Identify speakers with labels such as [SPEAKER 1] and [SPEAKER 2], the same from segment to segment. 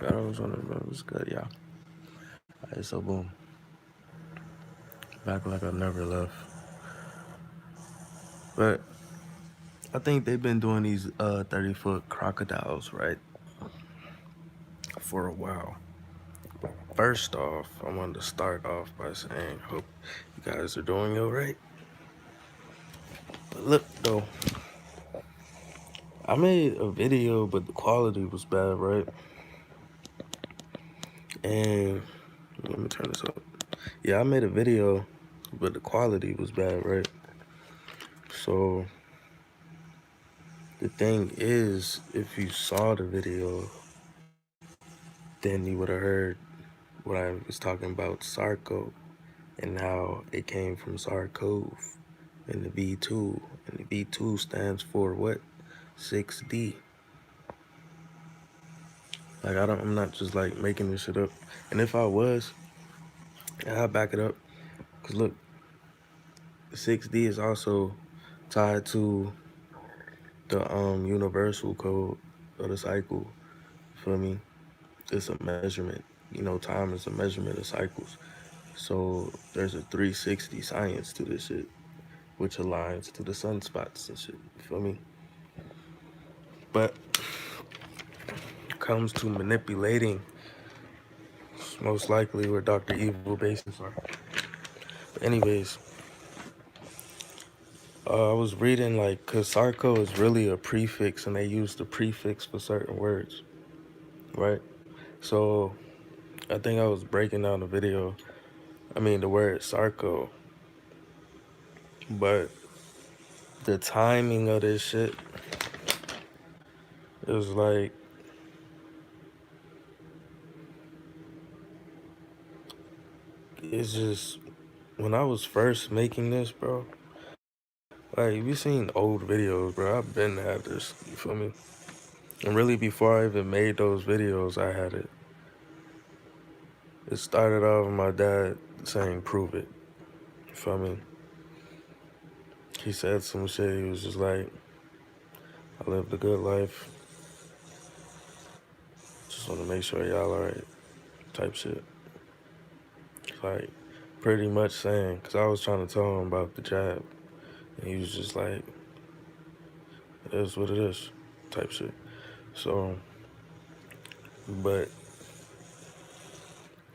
[SPEAKER 1] I always want to remember it's good, yeah. Alright, so boom. Back like I never left. But I think they've been doing these 30-foot crocodiles, right? For a while. First off, I wanted to start off by saying, hope you guys are doing alright. But look though, I made a video, but the quality was bad, right? And let me turn this up. Yeah, I made a video, but the quality was bad, right? So the thing is, if you saw the video, then you would have heard what I was talking about Sarko and how it came from Sarkov and the V2. And the V2 stands for what? 6D. Like I'm not just like making this shit up. And if I was, I'll back it up. Cause look, 6D is also tied to the universal code of the cycle. Feel me? It's a measurement. You know, time is a measurement of cycles. So there's a 360 science to this shit, which aligns to the sunspots and shit. You feel me? But comes to manipulating, it's most likely where Dr. Evil bases are. But anyways, I was reading like, cause Sarko is really a prefix, and they use the prefix for certain words, right? So I think I was breaking down the video. I mean the word Sarko, but the timing of this shit, it was like it's just when I was first making this, bro. Like we seen old videos, bro. I've been had this. You feel me? And really, before I even made those videos, I had it. It started off with my dad saying, "Prove it." You feel me? He said some shit. He was just like, "I lived a good life. Just want to make sure y'all alright." Type shit. Like pretty much saying, cause I was trying to tell him about the jab, and he was just like, "It is what it is," type shit. So, but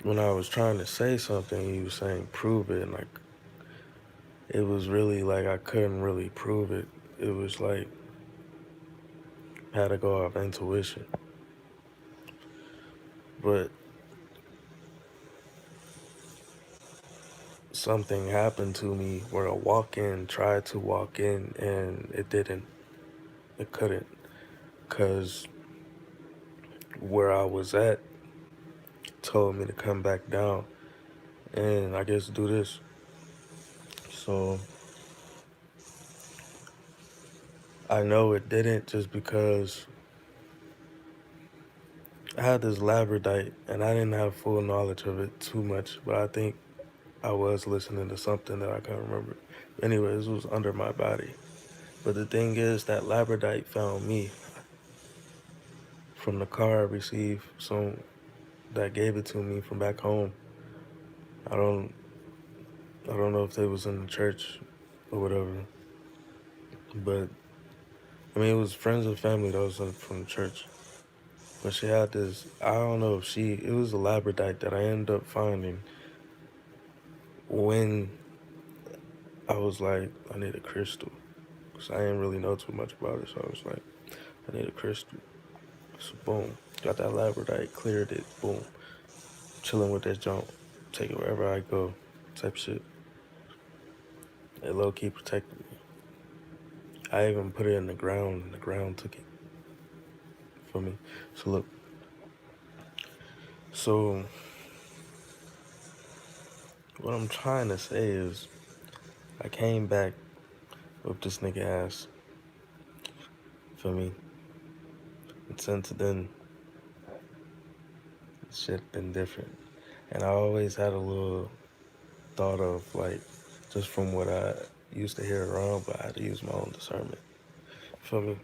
[SPEAKER 1] when I was trying to say something, he was saying, "Prove it," and like it was really like I couldn't really prove it. It was like had to go off intuition. But something happened to me where tried to walk in, and it didn't. It couldn't. Because where I was at told me to come back down and I guess do this. So I know it didn't just because I had this labradite and I didn't have full knowledge of it too much, but I think I was listening to something that I can't remember. Anyways, it was under my body. But the thing is that labradite found me from the car I received, so that gave it to me from back home. I don't know if they was in the church or whatever, but I mean it was friends and family that was from the church. But she had this, I don't know if it was a labradite that I ended up finding when I was like, I need a crystal. Because I didn't really know too much about it, so I was like, I need a crystal. So boom, got that labradite, cleared it, boom. Chilling with that junk, take it wherever I go, type shit. It low-key protected me. I even put it in the ground, and the ground took it for me. So look, so what I'm trying to say is, I came back with this nigga ass, for me. And since then, shit been different. And I always had a little thought of like, just from what I used to hear around, but I had to use my own discernment. Feel me?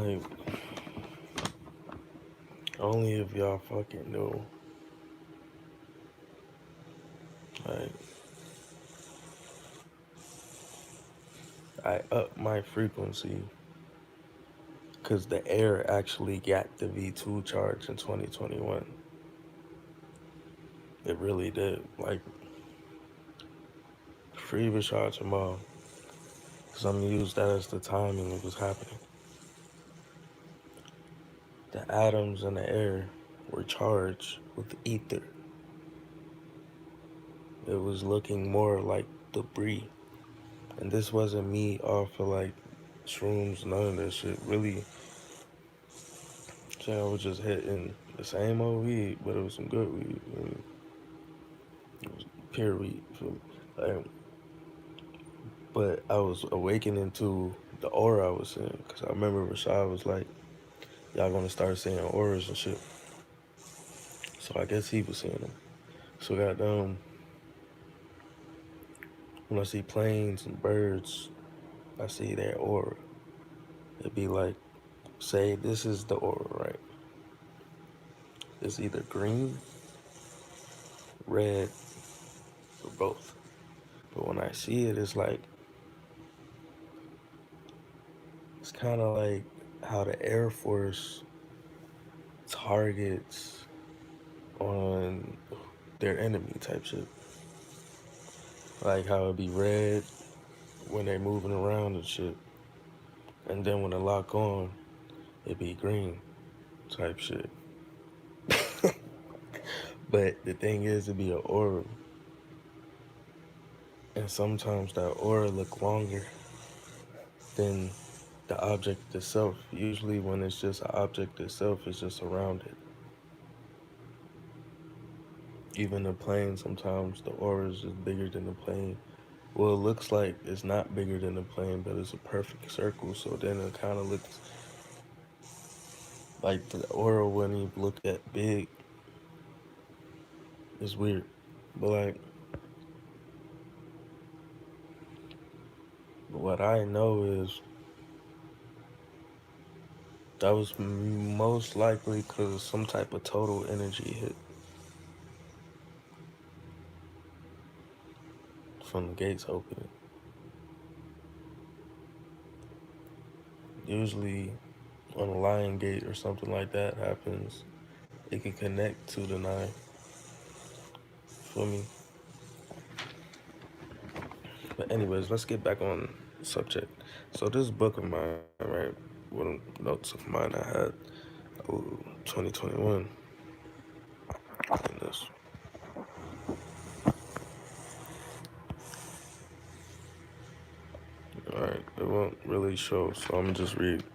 [SPEAKER 1] Like, only if y'all fucking know. Like, I up my frequency because the air actually got the V2 charge in 2021. It really did. Like, free Rashad Jamal. Because I'm going to use that as the timing it was happening. The atoms in the air were charged with ether. It was looking more like debris. And this wasn't me off of like shrooms, none of that shit. Really, I was just hitting the same old weed, but it was some good weed. It was pure weed. Like, but I was awakening to the aura I was seeing. Because I remember Rashad was like, y'all gonna start seeing auras and shit. So I guess he was seeing them. So goddamn, when I see planes and birds, I see their aura. It'd be like, say this is the aura, right? It's either green, red, or both. But when I see it, it's like, it's kind of like how the Air Force targets on their enemy type shit. Like how it'd be red when they moving around and shit. And then when they lock on, it'd be green type shit. But the thing is, it'd be an aura. And sometimes that aura look longer than the object itself. Usually when it's just an object itself, it's just around it. Even the plane, sometimes the aura is just bigger than the plane. Well, it looks like it's not bigger than the plane, but it's a perfect circle. So then it kind of looks like the aura when you look at big. It's weird. But like, what I know is that was most likely because some type of total energy hit from the gates opening. Usually on a lion gate or something like that happens, it can connect to the nine. For me. But anyways, let's get back on the subject. So this book of mine, right? One notes of mine I had, 2021. And this. Alright, it won't really show, so I'm gonna just read.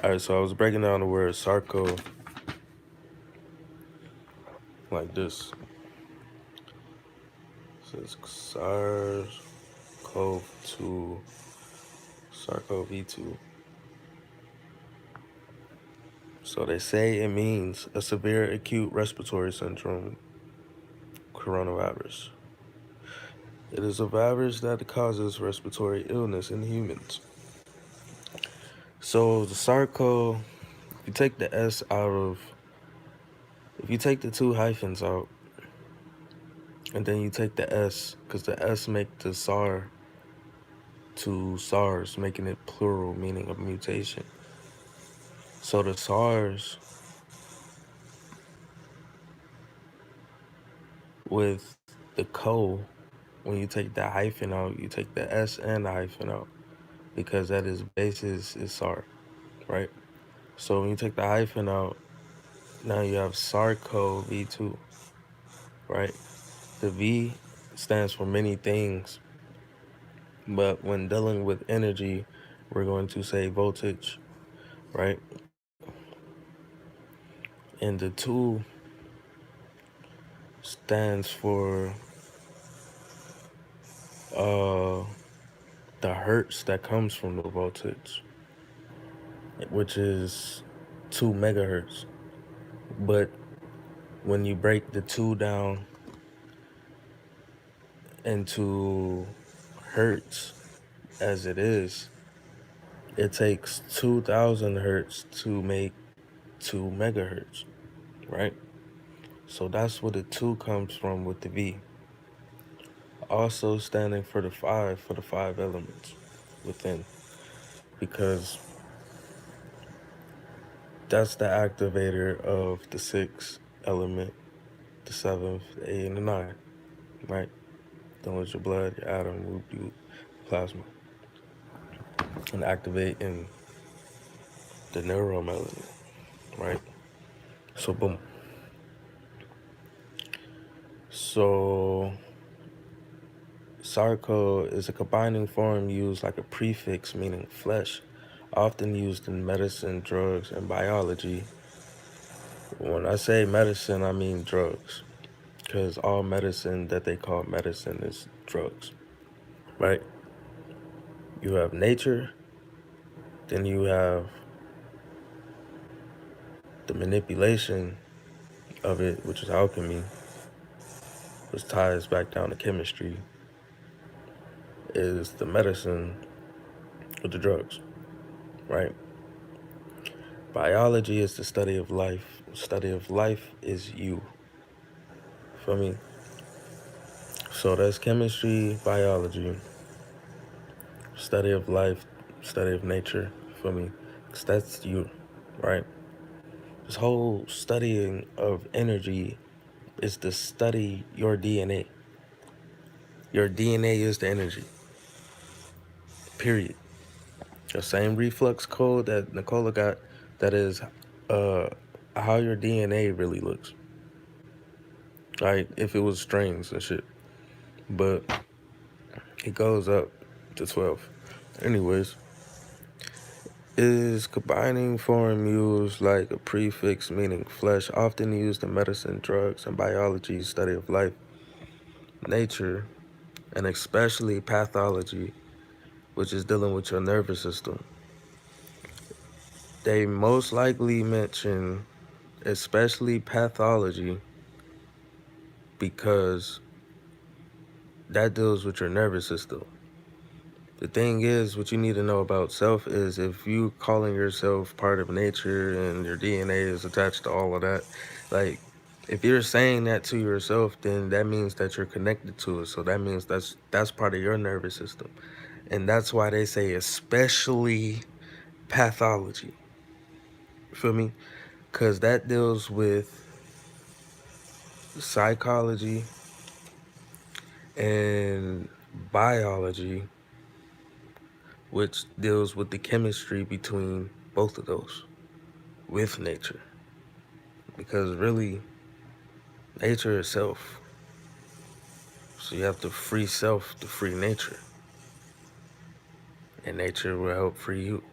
[SPEAKER 1] Alright, so I was breaking down the word sarco like this. It says SARS-CoV-2, SARS-CoV-2. So they say it means a severe acute respiratory syndrome, coronavirus. It is a virus that causes respiratory illness in humans. So the SARS-CoV, if you take the S out of, if you take the two hyphens out, and then you take the S, because the S make the SAR to SARS, making it plural, meaning a mutation. So the SARS with the CO, when you take the hyphen out, you take the S and the hyphen out, because that is basis is SAR, right? So when you take the hyphen out, now you have SARS-CoV-2, right? The V stands for many things, but when dealing with energy, we're going to say voltage, right? And the 2 stands for the hertz that comes from the voltage, which is 2 megahertz. But when you break the 2 down into hertz as it is, It takes 2,000 hertz to make 2 megahertz, right? So that's where the 2 comes from with the V. Also standing for the five elements within, because that's the activator of the sixth element, the seventh, the eighth, and the ninth, right? Then with your blood, your atom, you plasma, and activating the neuromelanin, right? So boom. So sarco is a combining form used like a prefix meaning flesh, often used in medicine, drugs, and biology. When I say medicine, I mean drugs, because all medicine that they call medicine is drugs, right? You have nature, then you have the manipulation of it, which is alchemy, which ties back down to chemistry, is the medicine with the drugs, right? Biology is the study of life. Study of life is you. For me. So that's chemistry, biology, study of life, study of nature for me. Because that's you, right? This whole studying of energy is to study your DNA. Your DNA is the energy. Period. The same reflux code that Nicola got, that is uh how your DNA really looks. Right? If it was strings and shit. But it goes up to 12. Anyways, is combining form used like a prefix meaning flesh, often used in medicine, drugs, and biology, study of life, nature, and especially pathology, which is dealing with your nervous system. They most likely mention especially pathology because that deals with your nervous system. The thing is, what you need to know about self is if you calling yourself part of nature and your DNA is attached to all of that, like, if you're saying that to yourself, then that means that you're connected to it. So that means that's part of your nervous system. And that's why they say especially pathology. You feel me? Because that deals with psychology and biology, which deals with the chemistry between both of those with nature. Because really, nature is self. So you have to free self to free nature. And nature will help free you.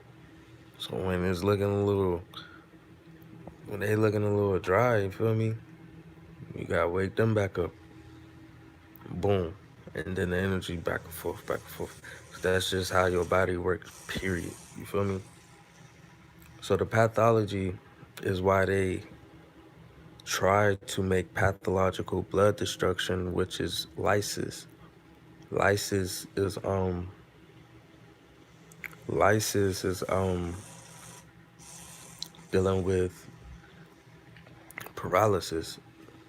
[SPEAKER 1] So when they looking a little dry, you feel me? You gotta wake them back up. Boom. And then the energy back and forth, back and forth. That's just how your body works, period. You feel me? So the pathology is why they try to make pathological blood destruction, which is lysis. Lysis is dealing with paralysis.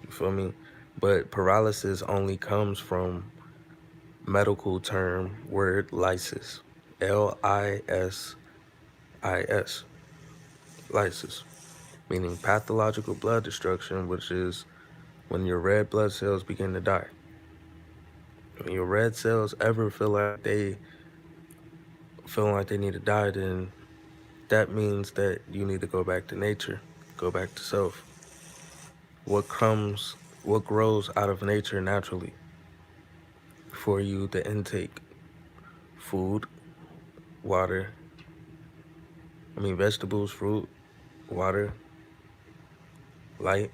[SPEAKER 1] You feel me? But paralysis only comes from medical term word lysis. Lysis. Lysis. Meaning pathological blood destruction, which is when your red blood cells begin to die. When your red cells ever feeling like they need to die, then that means that you need to go back to nature, go back to self. What grows out of nature naturally for you to intake? Food, water, vegetables, fruit, water, light,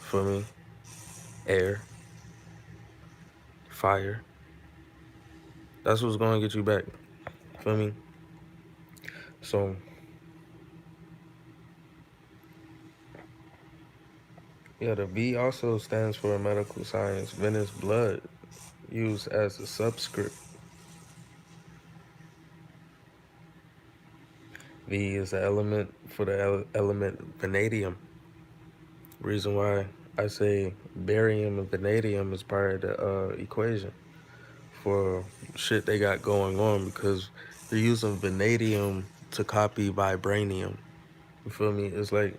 [SPEAKER 1] for me, air, fire. That's what's going to get you back, for me. So, yeah, the V also stands for medical science, venous blood, used as a subscript. V is the element for the element vanadium. Reason why I say barium and vanadium is part of the equation for shit they got going on, because they're using vanadium to copy vibranium. You feel me? It's like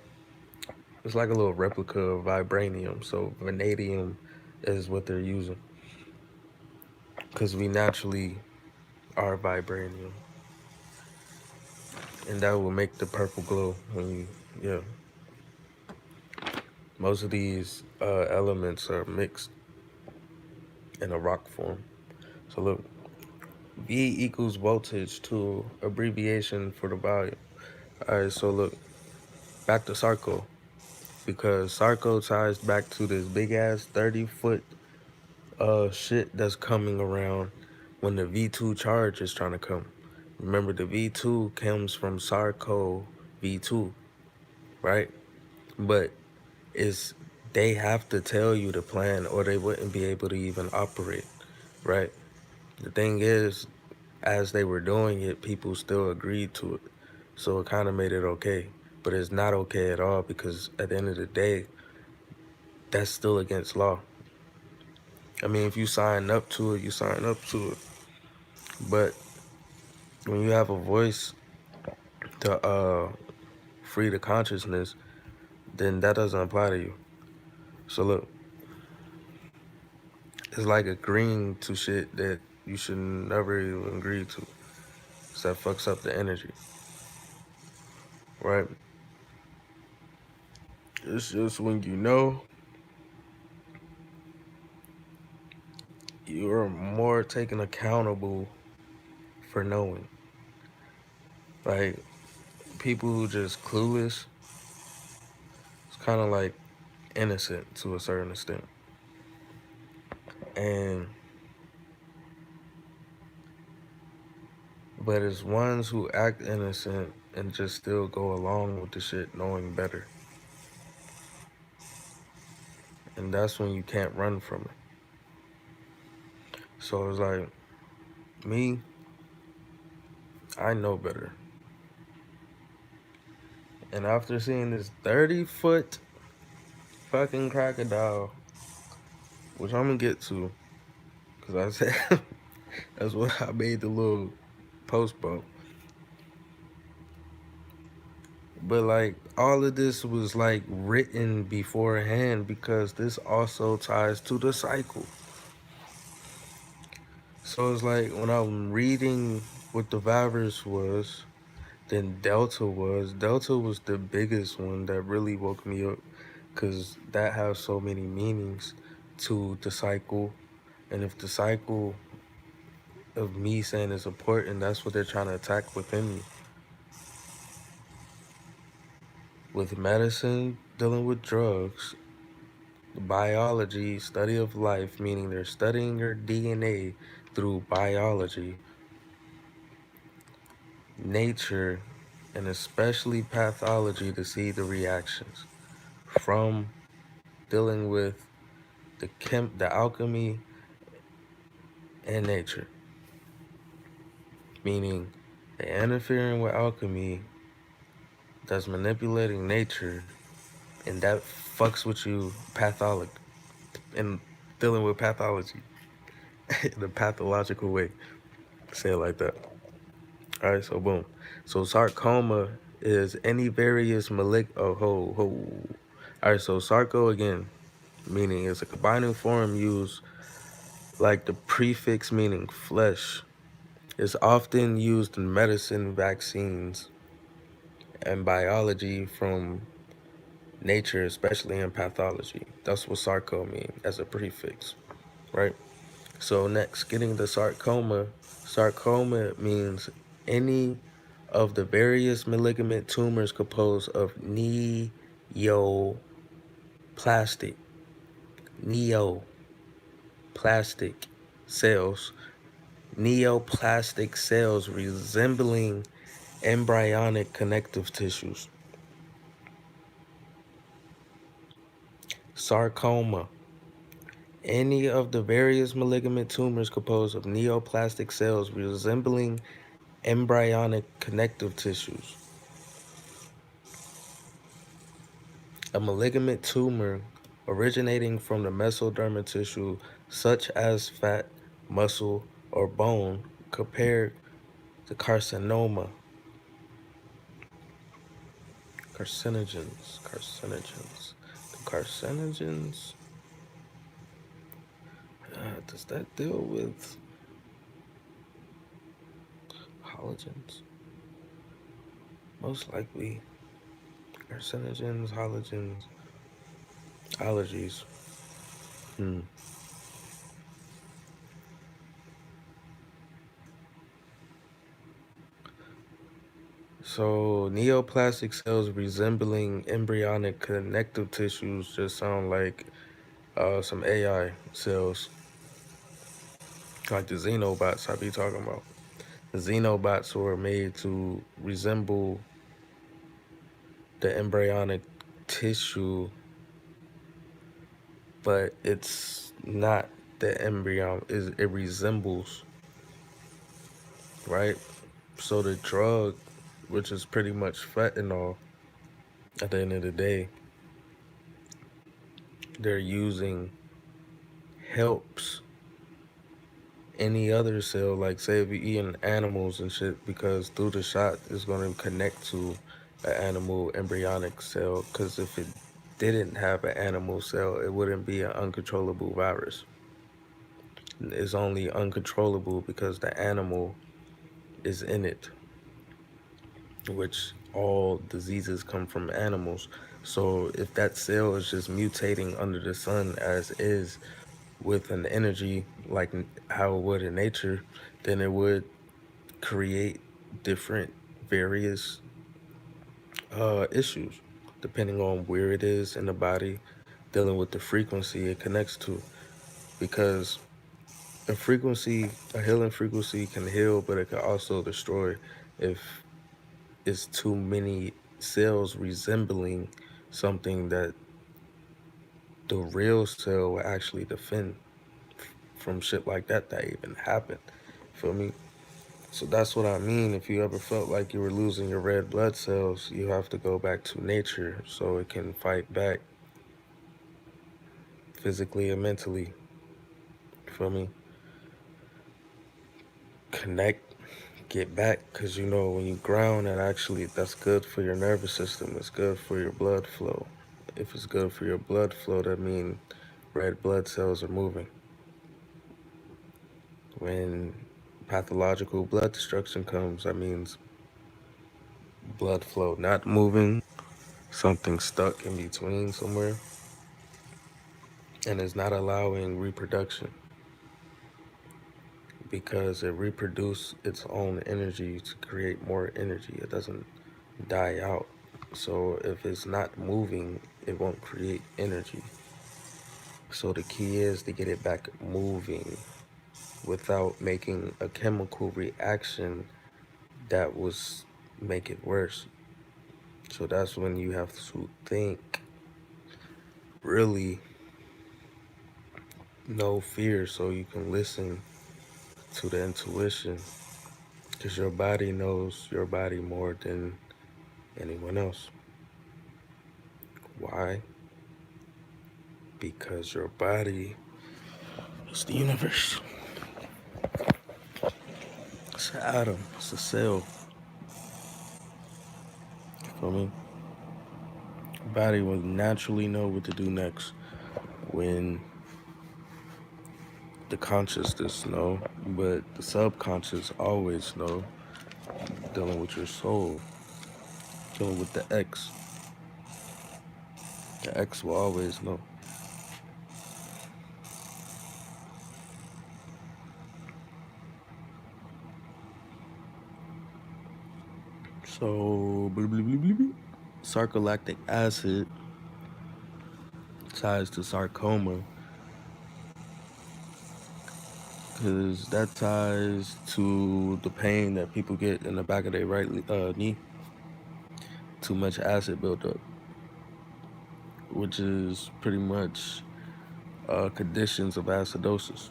[SPEAKER 1] a little replica of vibranium. So vanadium is what they're using, because we naturally are vibranium, and that will make the purple glow when you, yeah. Most of these elements are mixed in a rock form. So look, V equals voltage to abbreviation for the volume. All right, so look, back to Sarko, because Sarko ties back to this big ass 30-foot shit that's coming around when the V2 charge is trying to come. Remember, the V2 comes from Sarko V2, right? But it's they have to tell you the plan or they wouldn't be able to even operate, right? The thing is, as they were doing it, people still agreed to it. So it kind of made it okay. But it's not okay at all, because at the end of the day, that's still against law. I mean, if you sign up to it, you sign up to it. But when you have a voice to free the consciousness, then that doesn't apply to you. So look, it's like agreeing to shit that you should never even agree to. So that fucks up the energy, right? It's just when you know, you're more taken accountable for knowing. Like, people who just clueless, it's kind of like innocent to a certain extent. And, but it's ones who act innocent and just still go along with the shit knowing better. And that's when you can't run from it. So it's like, me, I know better. And after seeing this 30-foot fucking crocodile, which I'm gonna get to, because I said that's what I made the little post about. But like, all of this was like written beforehand, because this also ties to the cycle. So it's like, when I'm reading what the virus was, then Delta was the biggest one that really woke me up, because that has so many meanings to the cycle. And if the cycle of me saying is important, that's what they're trying to attack within me. With medicine, dealing with drugs, biology, study of life, meaning they're studying your DNA through biology, nature, and especially pathology to see the reactions from dealing with the alchemy and nature, meaning they're interfering with alchemy that's manipulating nature, and that fucks with you pathologic and dealing with pathology in a pathological way. Say it like that. All right, so boom. So sarcoma is any various oh, All right, so sarco again, meaning it's a combining form used like the prefix meaning flesh. It's often used in medicine, vaccines, and biology from nature, especially in pathology. That's what sarco means as a prefix, right? So next, getting the sarcoma. Sarcoma means any of the various malignant tumors composed of neoplastic neoplastic cells, neoplastic cells resembling embryonic connective tissues. Sarcoma. Any of the various malignant tumors composed of neoplastic cells resembling embryonic connective tissues. A malignant tumor originating from the mesodermal tissue, such as fat, muscle, or bone, compared to carcinoma. The carcinogens. Does that deal with halogens? Most likely. Carcinogens, halogens, allergies. Hmm. So neoplastic cells resembling embryonic connective tissues just sound like some AI cells, like the xenobots I be talking about. The xenobots were made to resemble the embryonic tissue, but it's not the embryo. It resembles, right? So the drug, which is pretty much fentanyl, at the end of the day, they're using helps any other cell, like say if you're eating animals and shit, because through the shot it's going to connect to an animal embryonic cell. Because if it didn't have an animal cell, it wouldn't be an uncontrollable virus. It's only uncontrollable because the animal is in it, which all diseases come from animals. So if that cell is just mutating under the sun as is with an energy like how it would in nature, then it would create different various issues depending on where it is in the body, dealing with the frequency it connects to. Because a healing frequency can heal, but it can also destroy if it's too many cells resembling something that the real cell will actually defend from shit like that even happened. Feel me? So that's what I mean. If you ever felt like you were losing your red blood cells, you have to go back to nature so it can fight back physically and mentally. Feel me? Connect, get back, because you know when you ground, that's good for your nervous system. It's good for your blood flow. If it's good for your blood flow, that means red blood cells are moving. When pathological blood destruction comes, that means blood flow not moving, something stuck in between somewhere, and is not allowing reproduction because it reproduces its own energy to create more energy. It doesn't die out. So if it's not moving, it won't create energy. So the key is to get it back moving without making a chemical reaction that was make it worse. So that's when you have to think, really no fear, so you can listen to the intuition, because your body knows your body more than anyone else. Why? Because your body is the universe. It's an atom, it's a cell. You feel me? Your body will naturally know what to do next when the consciousness know, but the subconscious always know. Dealing with your soul, dealing with the X. The X will always know. So, sarcolactic acid ties to sarcoma, because that ties to the pain that people get in the back of their right knee. Too much acid buildup, which is pretty much conditions of acidosis.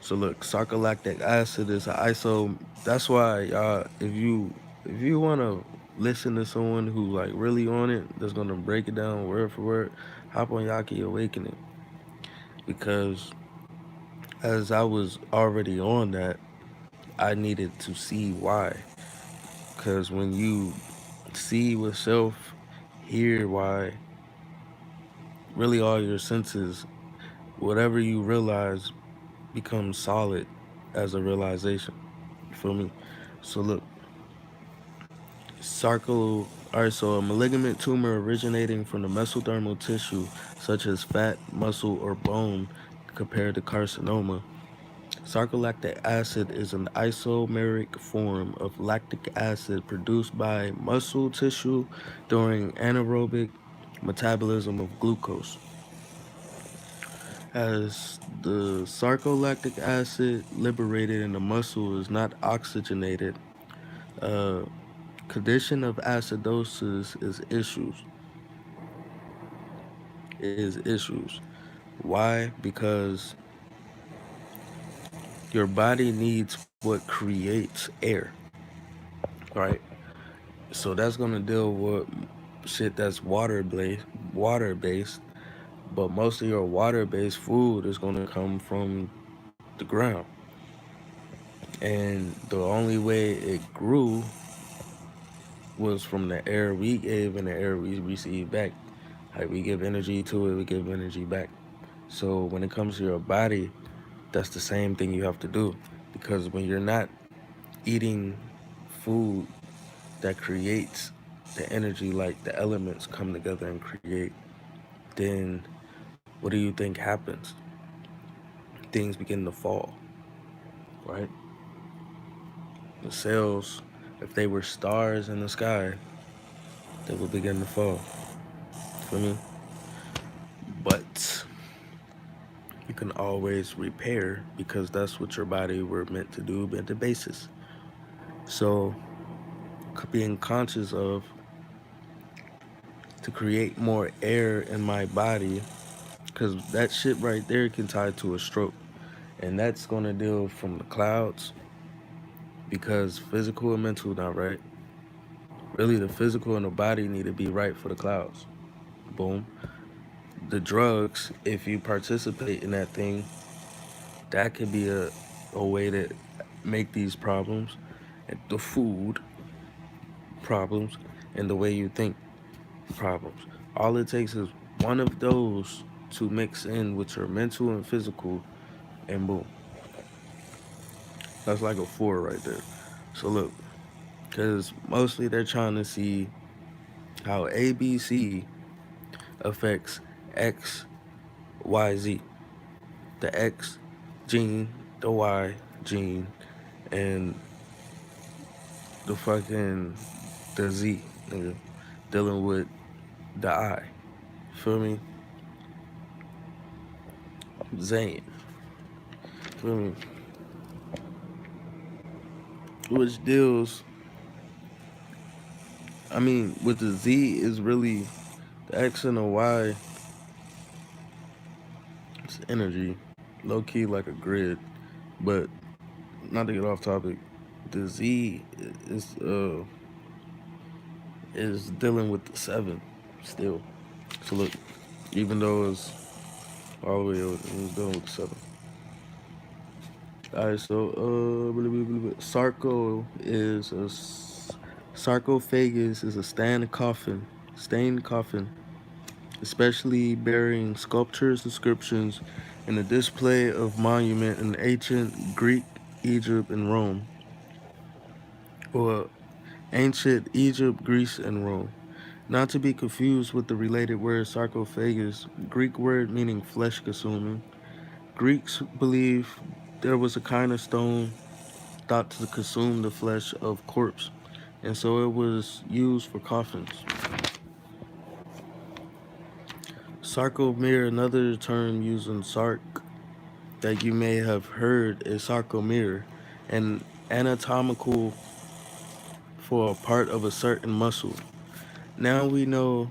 [SPEAKER 1] So look, sarcolactic acid is an iso. That's why if you wanna listen to someone who like really on it, that's gonna break it down word for word, hop on Yaki Awakening. Because as I was already on that, I needed to see why. Because when you see with self, hear why, really all your senses, whatever you realize becomes solid as a realization. You feel me? So look, alright, so a malignant tumor originating from the mesodermal tissue, such as fat, muscle, or bone, compared to carcinoma. Sarcolactic acid is an isomeric form of lactic acid produced by muscle tissue during anaerobic metabolism of glucose. As the sarcolactic acid liberated in the muscle is not oxygenated, a condition of acidosis is issues. Why? Because your body needs what creates air, right? So that's gonna deal with shit that's water based, but most of your water-based food is gonna come from the ground. And the only way it grew was from the air we gave and the air we received back. Like we give energy to it, we give energy back. So when it comes to your body, that's the same thing you have to do. Because when you're not eating food that creates the energy, like the elements come together and create, then what do you think happens? Things begin to fall, right? The cells, if they were stars in the sky, they would begin to fall. For me, but you can always repair because that's what your body were meant to do at the basis. So being conscious of to create more air in my body, because that shit right there can tie to a stroke, and that's gonna deal from the clouds because physical and mental not right. Really, the physical and the body need to be right for the clouds. Boom. The drugs, if you participate in that thing, that could be a way to make these problems, and the food problems, and the way you think problems. All it takes is one of those to mix in with your mental and physical, and boom. That's like a four right there. So look, because mostly they're trying to see how ABC affects X, Y, Z. The X gene, the Y gene, and the fucking the Z, nigga, dealing with the I. Feel me? Zane. Feel me? Which deals, I mean, with the Z is really the X and the Y. It's energy, low key like a grid, but not to get off topic. The Z is dealing with the seven still. So look, even though it's all the way over, it's dealing with the seven. All right, so sarcophagus is a stained coffin, especially bearing sculptures, inscriptions, and a display of monument in ancient Greek, Egypt, and Rome, or ancient Egypt, Greece, and Rome. Not to be confused with the related word sarcophagus, Greek word meaning flesh consuming. Greeks believe there was a kind of stone thought to consume the flesh of corpse, and so it was used for coffins. Sarcomere, another term used in sarc that you may have heard, is sarcomere, an anatomical for a part of a certain muscle. Now we know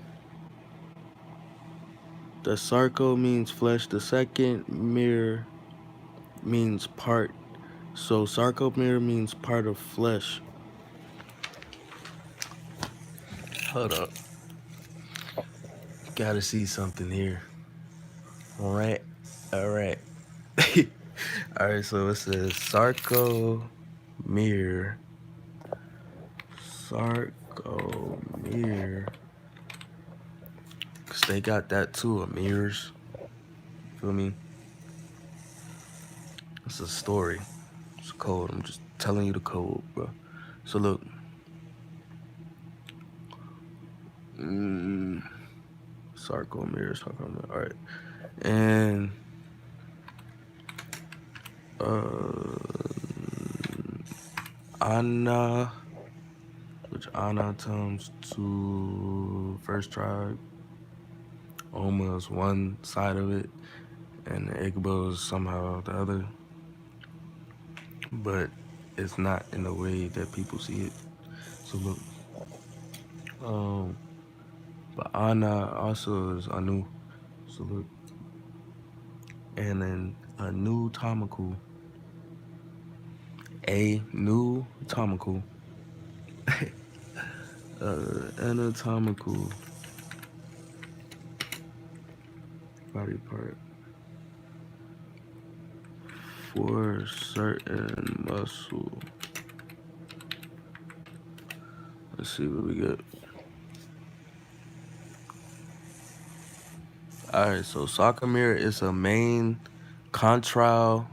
[SPEAKER 1] the sarco means flesh, the second mere means part. So sarcomere means part of flesh. Hold up. Gotta see something here. All right. All right. All right, so it says sarcomere. Sarcomere. Because they got that too, mirrors. Feel me? It's a story. It's a code. I'm just telling you the code, bro. So look. Sarcomere. All right. And Ana, which Ana comes to first tribe. Oma is one side of it, and Igbo is somehow the other. But it's not in the way that people see it. So look, but Ana also is Anu. So look, and then anatomical, anatomical, anatomical body part for certain muscle. Let's see what we get. All right, so sarcomere is a main contractile.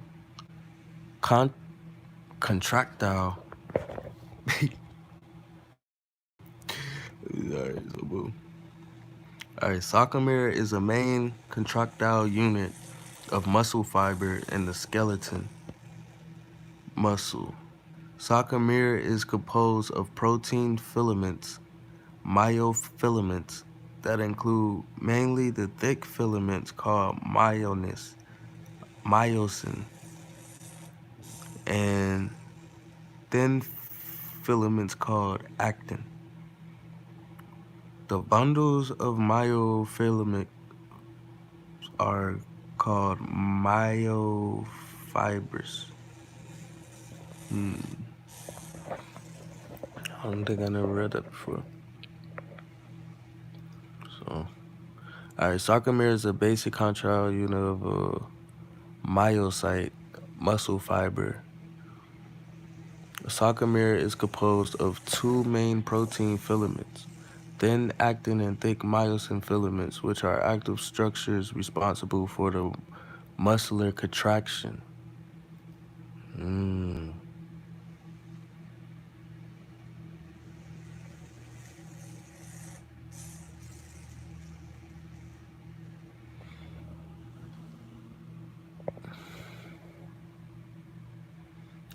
[SPEAKER 1] All right, sarcomere is a main contractile unit of muscle fiber in the skeleton muscle. Sarcomere is composed of protein filaments, myofilaments, that include mainly the thick filaments called myosin, and thin filaments called actin. The bundles of myofilaments are called myofibers. I don't think I never read that before. So, all right, sarcomere is a basic contractile unit of a myocyte muscle fiber. A sarcomere is composed of two main protein filaments, thin actin and thick myosin filaments, which are active structures responsible for the muscular contraction.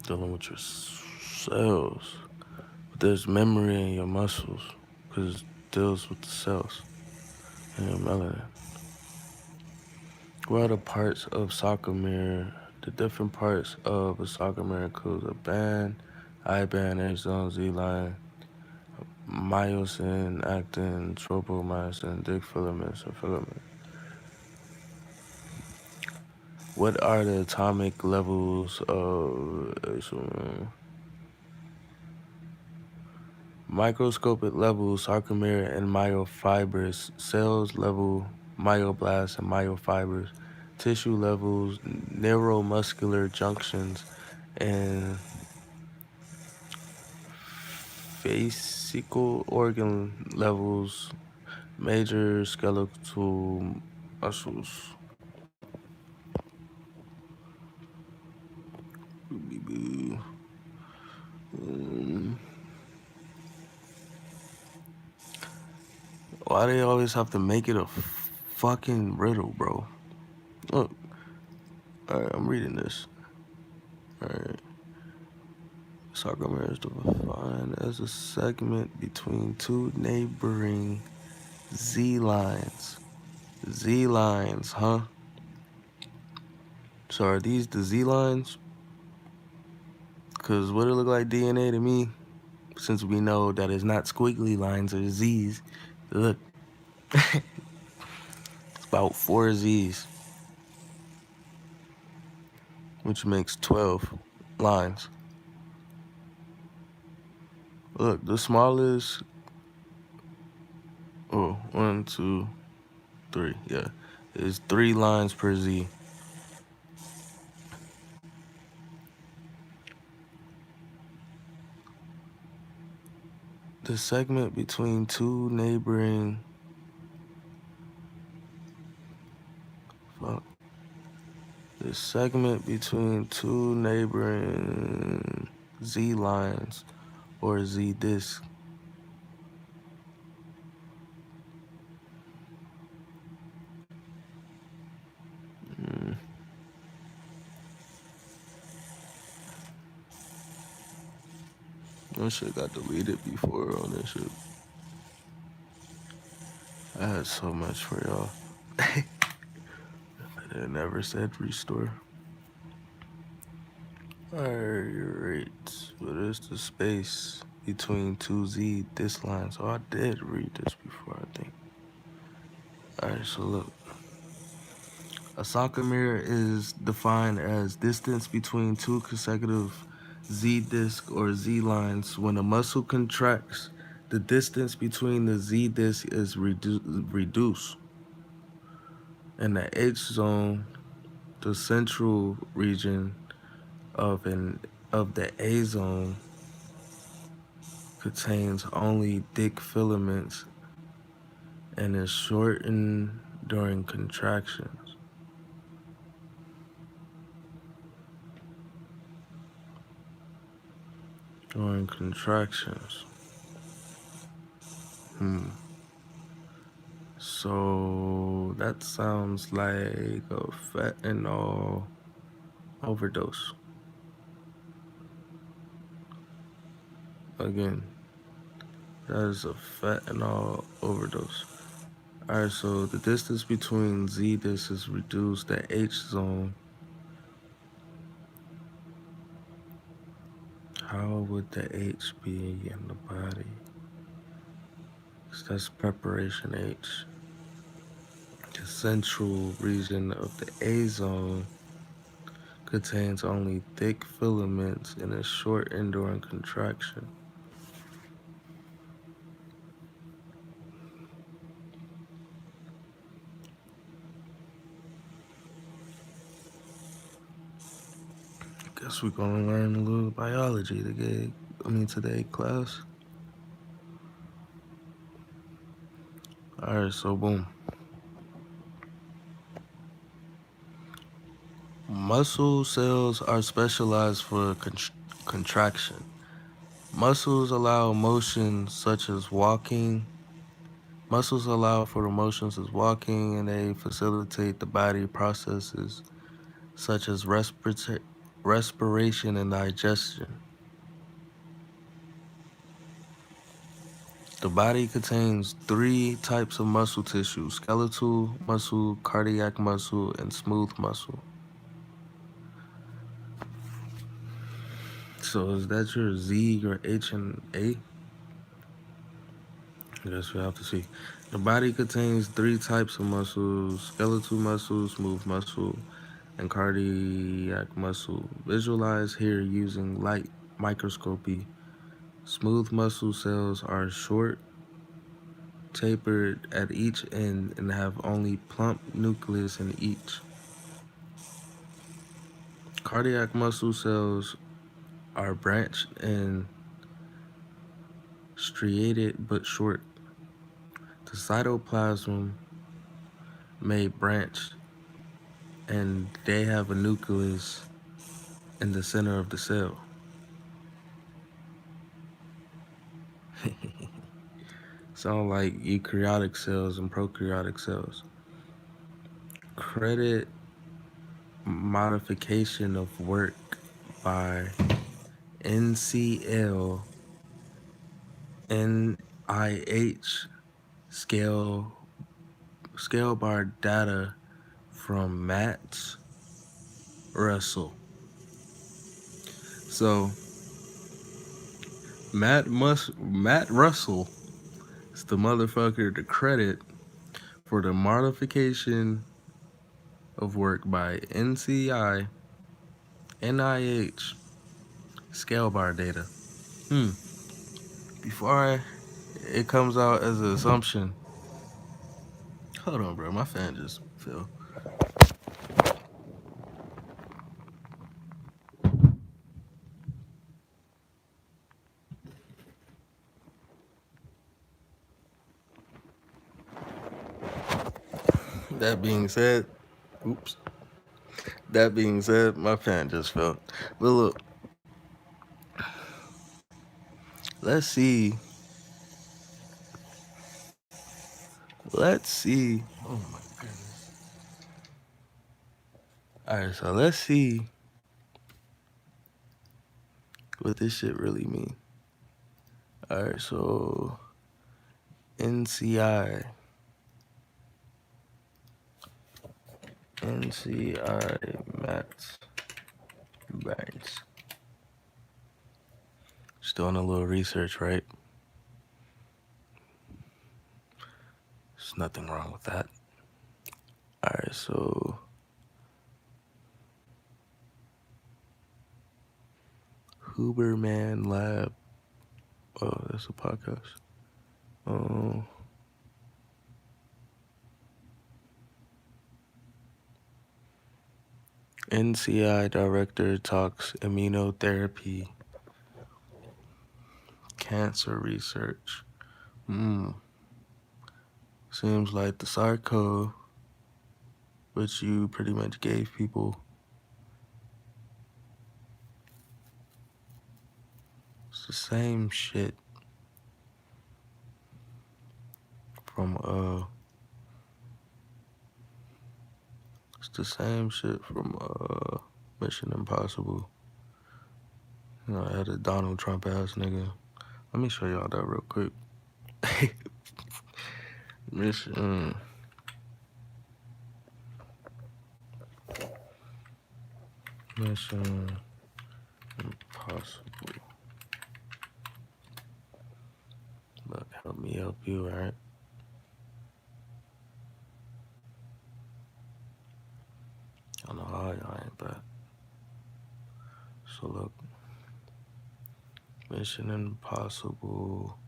[SPEAKER 1] Dealing with your cells. But there's memory in your muscles because it deals with the cells and your melanin. What are the parts of sarcomere? The different parts of a sarcomere include a band, I band, axon, Z line, myosin, actin, tropomyosin, thick filaments, and filaments. What are the atomic levels of microscopic levels, sarcomere and myofibers, cells level, myoblasts and myofibers, tissue levels, neuromuscular junctions, and fascicle organ levels, major skeletal muscles. Why they always have to make it a fucking riddle, bro? Look. Alright, I'm reading this. Alright. Sarcomere is defined as a segment between two neighboring Z lines. Z lines, huh? So are these the Z lines? Because what it look like DNA to me, since we know that it's not squiggly lines or Z's, look. It's about 4 Z's, which makes 12 lines. Look, the smallest Oh, 1, 2, 3. Yeah, it's 3 lines per Z. The segment between two neighboring fuck. The segment between two neighboring Z lines or Z disks. That shit got deleted before on this shit. I had so much for y'all. It never said restore. Alright, what is the space between two Z disk lines? Oh, I did read this before, I think. Alright, so look. A socket mirror is defined as distance between two consecutive Z disc or Z lines. When a muscle contracts, the distance between the Z disc is reduced. In the H zone, the central region of the A zone contains only thick filaments and is shortened during contractions. During contractions. So that sounds like a fentanyl overdose. Again, that is a fentanyl overdose. Alright, so the distance between Z discs is reduced. The H zone. How would the H be in the body? 'Cause that's preparation H. The central region of the A zone contains only thick filaments and is short during contraction. Guess we're gonna learn a little biology today, class. Alright, so boom. Muscle cells are specialized for contraction. Muscles allow motion such as walking. Muscles allow for the motions as walking, and they facilitate the body processes such as respiration and digestion. The body contains 3 types of muscle tissue: skeletal muscle, cardiac muscle, and smooth muscle. So is that your Z, your H, and A? I guess we have to see. The body contains 3 types of muscles: skeletal muscle, smooth muscle, and cardiac muscle. Visualize here using light microscopy. Smooth muscle cells are short, tapered at each end, and have only plump nucleus in each. Cardiac muscle cells are branched and striated but short. The cytoplasm may branch, and they have a nucleus in the center of the cell. Sound like eukaryotic cells and prokaryotic cells. Credit modification of work by NCL NIH scale bar data from Matt Russell. So Matt Russell is the motherfucker to credit for the modification of work by NIH scale bar data. Before it comes out as an assumption, Hold on, bro. My fan just fell. That being said, oops. That being said, my fan just fell. But look, let's see. Let's see. Oh my goodness. All right, so let's see what this shit really mean. All right, so NCI, NCI Max Banks. Just doing a little research, right? There's nothing wrong with that. All right, so Huberman Lab. Oh, that's a podcast. Oh. NCI director talks immunotherapy, cancer research. Seems like the sarco, which you pretty much gave people, it's the same shit from it's the same shit from Mission Impossible. You know, I had a Donald Trump ass nigga. Let me show y'all that real quick. Mission Impossible. Look, help me help you, alright? I don't know how y'all ain't that. So look, Mission Impossible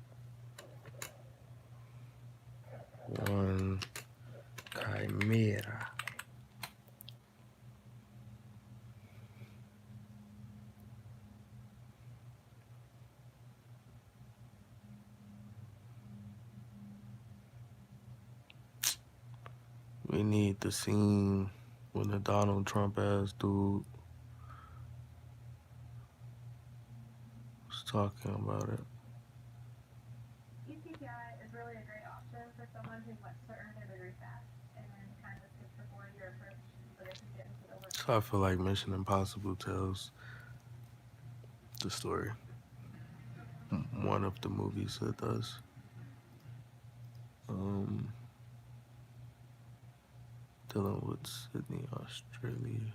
[SPEAKER 1] 1 Chimera. We need the scene when the Donald Trump ass dude was talking about it.
[SPEAKER 2] ECTI is really a great option for someone who wants to earn their degree fast and then kind of skips the 4-year approach so they can get into the work.
[SPEAKER 1] So I feel like Mission Impossible tells the story. One of the movies that does. Dealing with Sydney, Australia.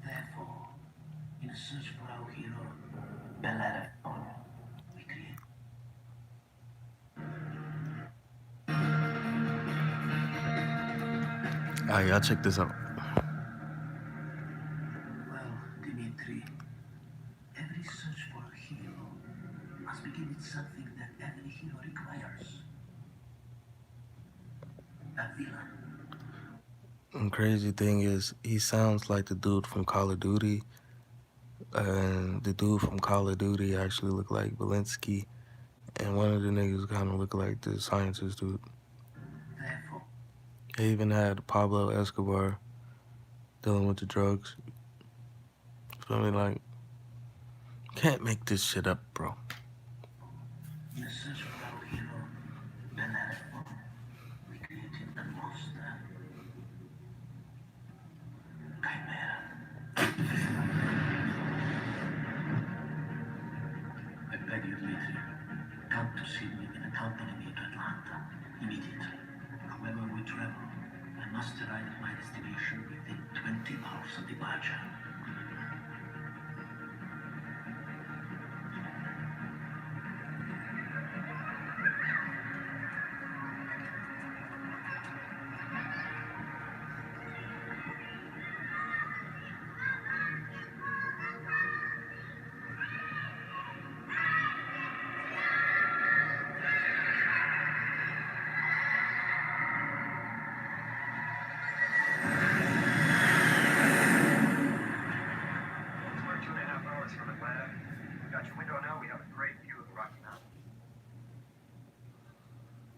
[SPEAKER 3] Therefore, in a search for our hero, Bella we create.
[SPEAKER 1] Alright, y'all check this out.
[SPEAKER 3] Well, Dimitri, every search for a hero must begin with something that every hero requires. A villain.
[SPEAKER 1] And crazy thing is, he sounds like the dude from Call of Duty. And the dude from Call of Duty actually looked like Belinsky. And one of the niggas kind of looked like the scientist dude.
[SPEAKER 3] Therefore,
[SPEAKER 1] They even had Pablo Escobar dealing with the drugs. Feel me? Like, can't make this shit up, bro.
[SPEAKER 3] in a search for our hero, Bella we created a monster. Chimera. I beg you, Dimitri, come to Sydney and accompany me to Atlanta immediately. However we travel, I must arrive at my destination within 20 hours of departure.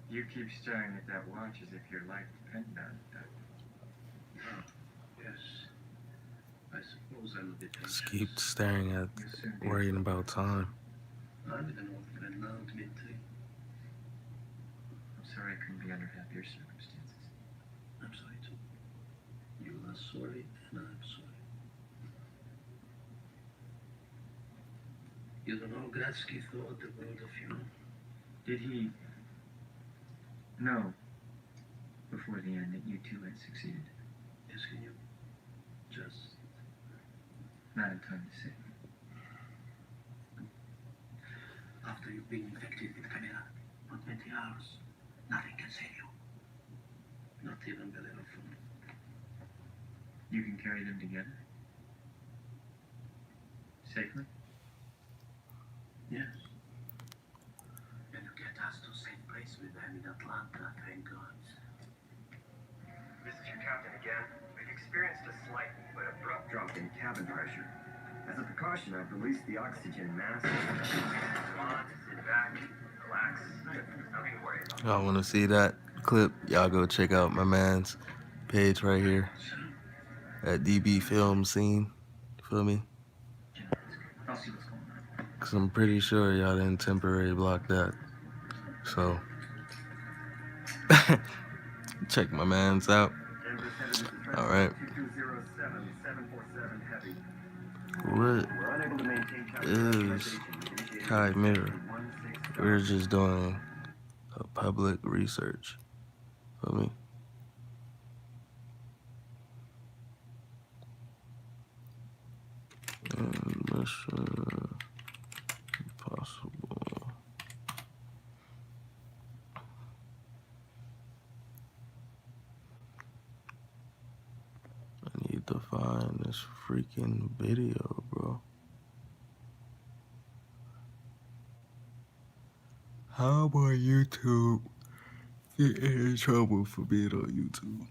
[SPEAKER 4] You keep staring at that watch as if your life depended on it, Doctor.
[SPEAKER 3] Oh, yes. I suppose I'm a bit
[SPEAKER 1] Just
[SPEAKER 3] anxious.
[SPEAKER 1] keep staring at,
[SPEAKER 4] You'll soon be
[SPEAKER 1] worrying about time.
[SPEAKER 3] I'm with an old friend now, Dmitri.
[SPEAKER 4] I'm sorry I couldn't be under happier circumstances.
[SPEAKER 3] I'm sorry too. You are sorry, and I'm sorry. You don't know Gratsky thought the world of you.
[SPEAKER 4] Did he know before the end that you two had succeeded?
[SPEAKER 3] Yes, can you? Just
[SPEAKER 4] Not in time to say.
[SPEAKER 3] after you've been infected with chimera for 20 hours, nothing can save you. Not even Bellerophon.
[SPEAKER 4] You can carry them together? Safely?
[SPEAKER 3] Yes. And you get us to the same place with them in Atlanta, thank God.
[SPEAKER 5] This is your captain again. We've experienced a slight but abrupt drop in cabin pressure. As a precaution, I've released the oxygen mask. Come on, sit back, relax. Nothing to worry about.
[SPEAKER 1] Y'all want to see that clip? Y'all go check out my man's page right here at DB Film Scene. Feel me?
[SPEAKER 4] I'll see what's going on.
[SPEAKER 1] Because I'm pretty sure y'all didn't temporary block that. So, check my man's out. All right.
[SPEAKER 5] 2207-747 heavy.
[SPEAKER 1] What
[SPEAKER 5] We're unable to maintain
[SPEAKER 1] is chimera? We're just doing a public research. Feel me? And Mission Impossible. I need to find this freaking video, bro. How about YouTube get in trouble for being on YouTube?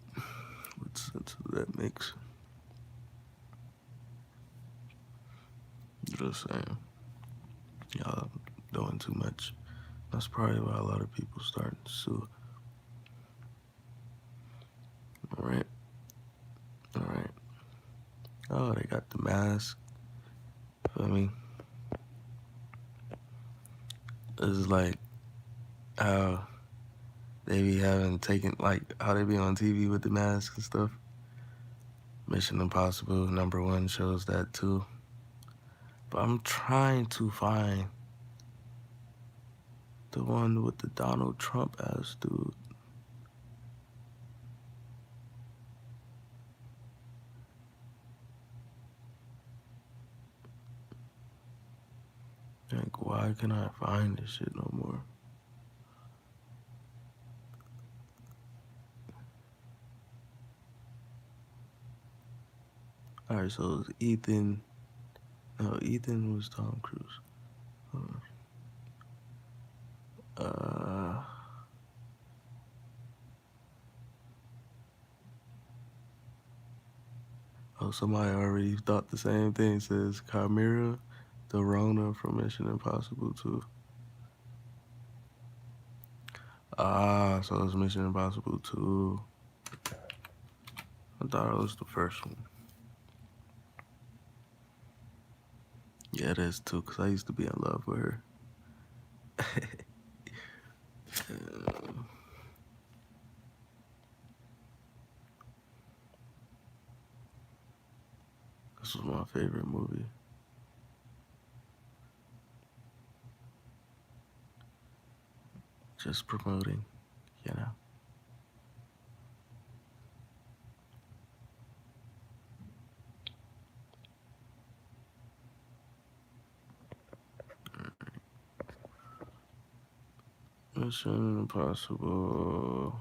[SPEAKER 1] What sense does that makes? Just saying. Y'all doing too much. That's probably why a lot of people starting to sue. Alright. Alright. Oh, they got the mask. Feel me? It's like how they be having taken, like how they be on TV with the mask and stuff. Mission Impossible #1 shows that too. But I'm trying to find the one with the Donald Trump ass dude. Like, why can I find this shit no more? Alright, so it was Ethan. No, Ethan was Tom Cruise. Oh, somebody already thought the same thing. It says Chimera, the Rona from Mission Impossible 2. Ah, so it's Mission Impossible 2. I thought it was the first one. Yeah, it is too, because I used to be in love with her. This was my favorite movie. Just promoting, you know. Mission Impossible.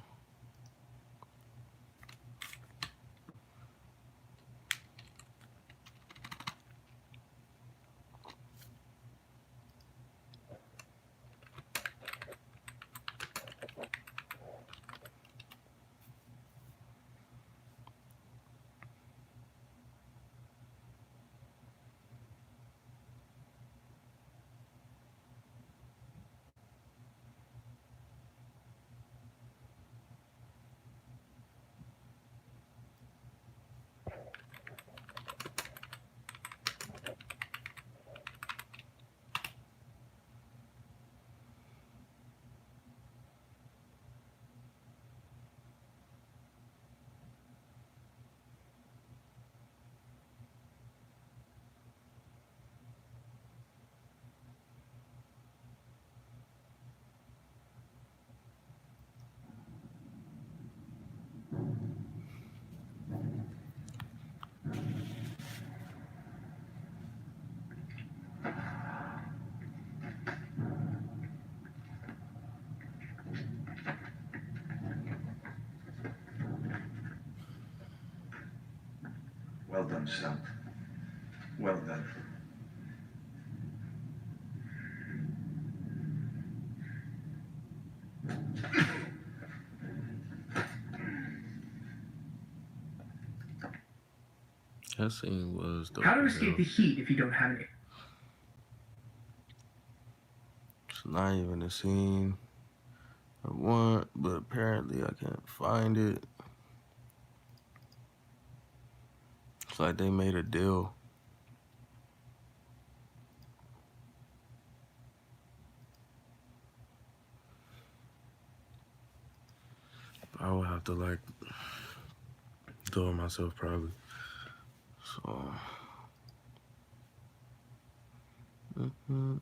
[SPEAKER 4] Well done, son. Well done.
[SPEAKER 1] That scene was dope.
[SPEAKER 6] How to
[SPEAKER 1] as
[SPEAKER 6] escape
[SPEAKER 1] hell.
[SPEAKER 6] the heat if you don't have an
[SPEAKER 1] It's not even a scene I want, but apparently I can't find it. It's like they made a deal. I would have to like do it myself probably. So no,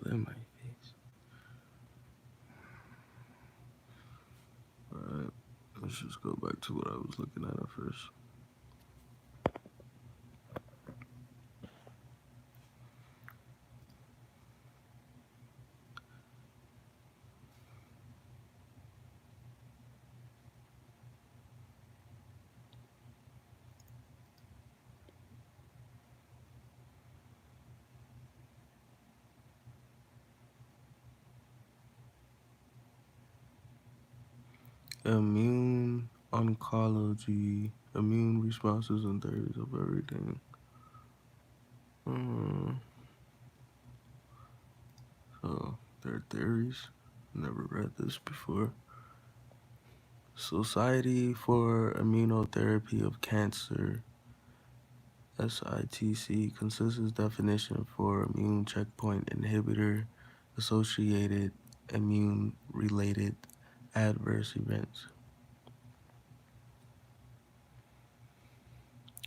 [SPEAKER 1] that might face. Alright, let's just go back to what I was looking at first. Immune oncology, immune responses and theories of everything. So there are theories. Never read this before. Society for Immunotherapy of Cancer, SITC, consensus definition for immune checkpoint inhibitor associated immune-related adverse events.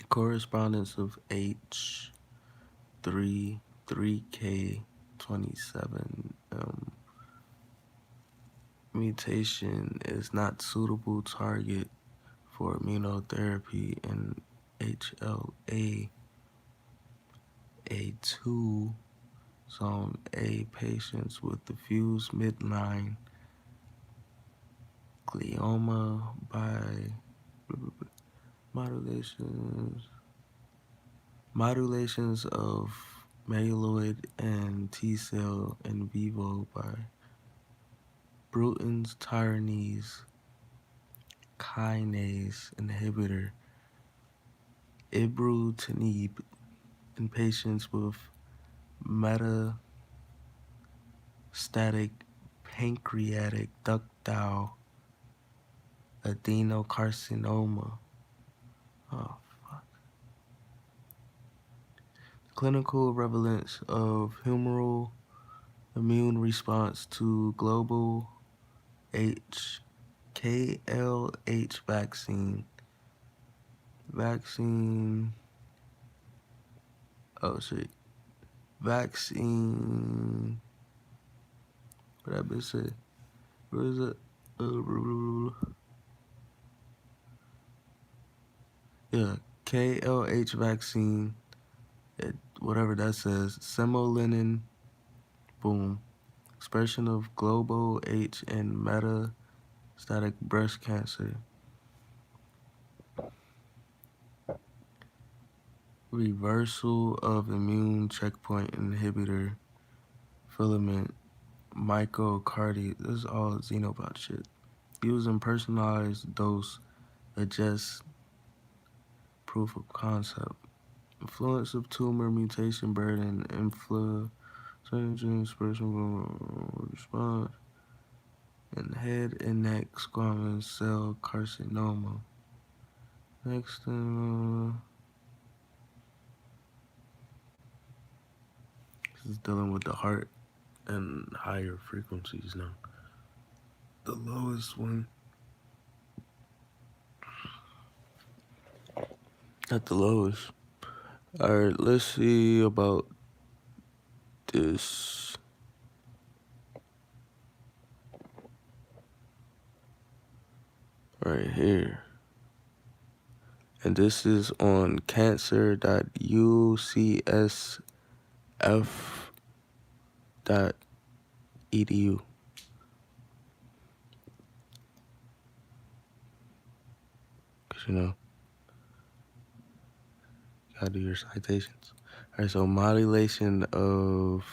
[SPEAKER 1] Correspondence of H3K27 mutation is not suitable target for immunotherapy in HLA-A2 zone A patients with diffuse midline glioma by modulations of myeloid and T cell in vivo by Bruton's tyrosine kinase inhibitor ibrutinib in patients with metastatic pancreatic ductal adenocarcinoma. Oh, fuck. Clinical prevalence of humoral immune response to global KLH vaccine. Oh shit. Vaccine. What that bitch say? What is it? Yeah, KLH vaccine. Whatever that says. Semolinin. Boom. Expression of global H in metastatic breast cancer. Reversal of immune checkpoint inhibitor filament myocarditis. This is all Xenobot shit. Using personalized dose adjust proof of concept. Influence of tumor mutation burden, gene expression response, and head and neck squamous cell carcinoma. Next, this is dealing with the heart and higher frequencies now. The lowest one, not the lowest. All right, let's see about this. Right here. And this is on cancer.ucsf.edu. you know, gotta do your citations. All right, so modulation of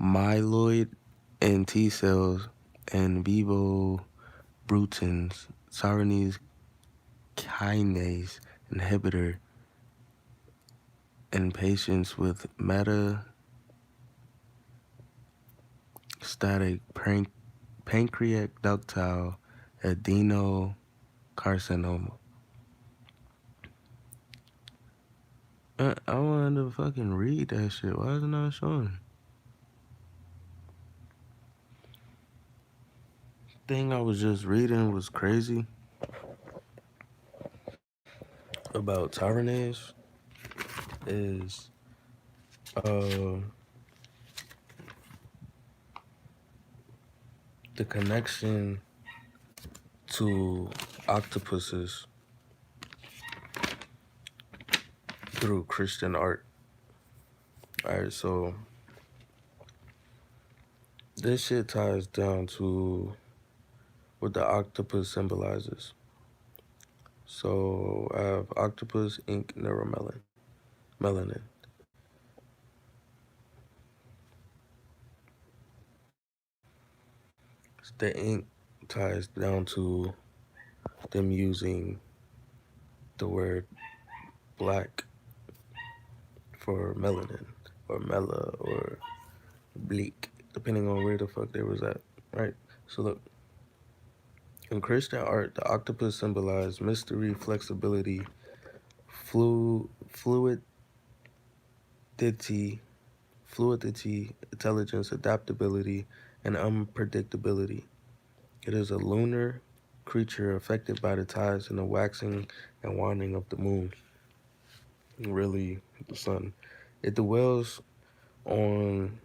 [SPEAKER 1] myeloid and T cells and vivo Bruton's Tyrannese kinase inhibitor in patients with metastatic pancreatic ductile adenocarcinoma. I wanted to fucking read that shit. Why is it not showing? Thing I was just reading was crazy about Tyrannase is uh the connection to octopuses through Christian art. All right, so this shit ties down to what the octopus symbolizes. So I have octopus ink melanin. The ink ties down to them using the word black for melanin or mela or bleak, depending on where the fuck they was at. Right. So look, in Christian art, the octopus symbolized mystery, flexibility, fluidity, intelligence, adaptability, and unpredictability. It is a lunar creature affected by the tides and the waxing and waning of the moon, really the sun. It dwells on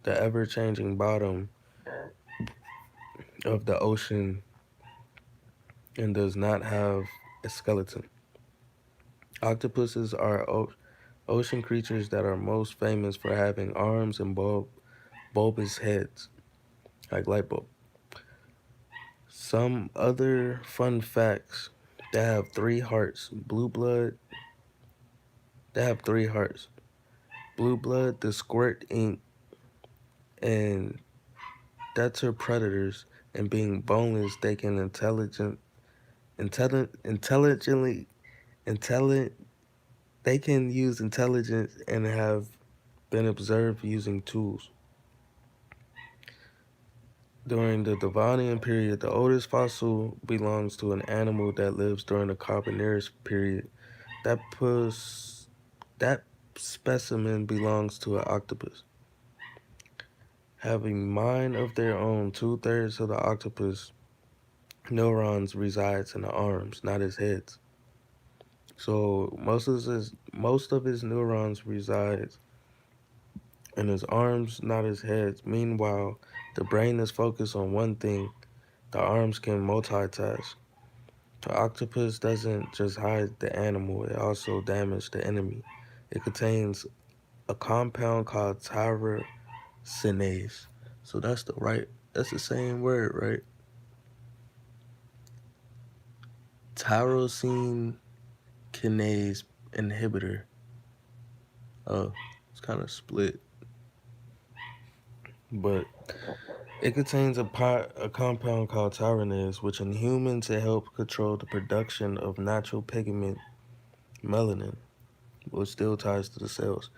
[SPEAKER 1] the ever-changing bottom of the ocean and does not have a skeleton. Octopuses are ocean creatures that are most famous for having arms and bulbous heads, like light bulb. Some other fun facts: they have three hearts. They have three hearts. Blue blood, the squirt ink, and deter predators. And being boneless, they can intelligently, intelligent. They can use intelligence and have been observed using tools. During the Devonian period, the oldest fossil belongs to an animal that lives during the Carboniferous period. That that specimen belongs to an octopus. Having mind of their own, 2/3 of the octopus neurons resides in the arms, not his heads. So most of his neurons resides in his arms, not his heads. Meanwhile, the brain is focused on one thing. The arms can multitask. The octopus doesn't just hide the animal, it also damages the enemy. It contains a compound called tyrosinase. So that's the same word, right? Tyrosine kinase inhibitor. Oh, it's kind of split. But it contains a compound called tyrosinase, which in humans it helps control the production of natural pigment melanin, which still ties to the cells.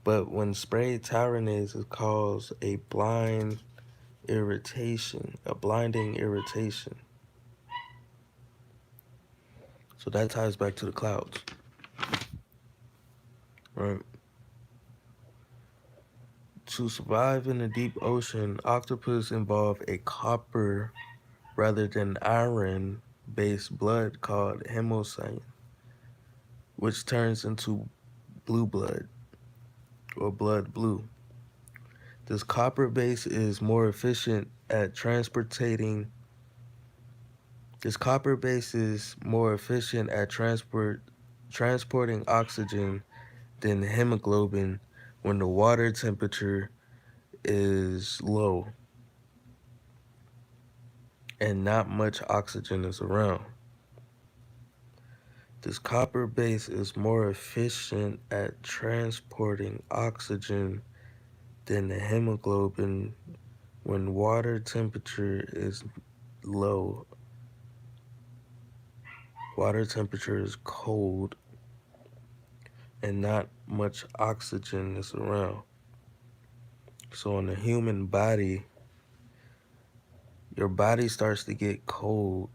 [SPEAKER 1] But when sprayed, tyrosinase it causes a blinding irritation. So that ties back to the clouds, right? To survive in the deep ocean, octopus involve a copper rather than iron-based blood called hemocyan, which turns into blue blood or blood blue. This copper base is more efficient at transporting oxygen than hemoglobin when the water temperature is low and not much oxygen is around. This copper base is more efficient at transporting oxygen than the hemoglobin when water temperature is low. Water temperature is cold and not much oxygen is around. So in the human body, your body starts to get cold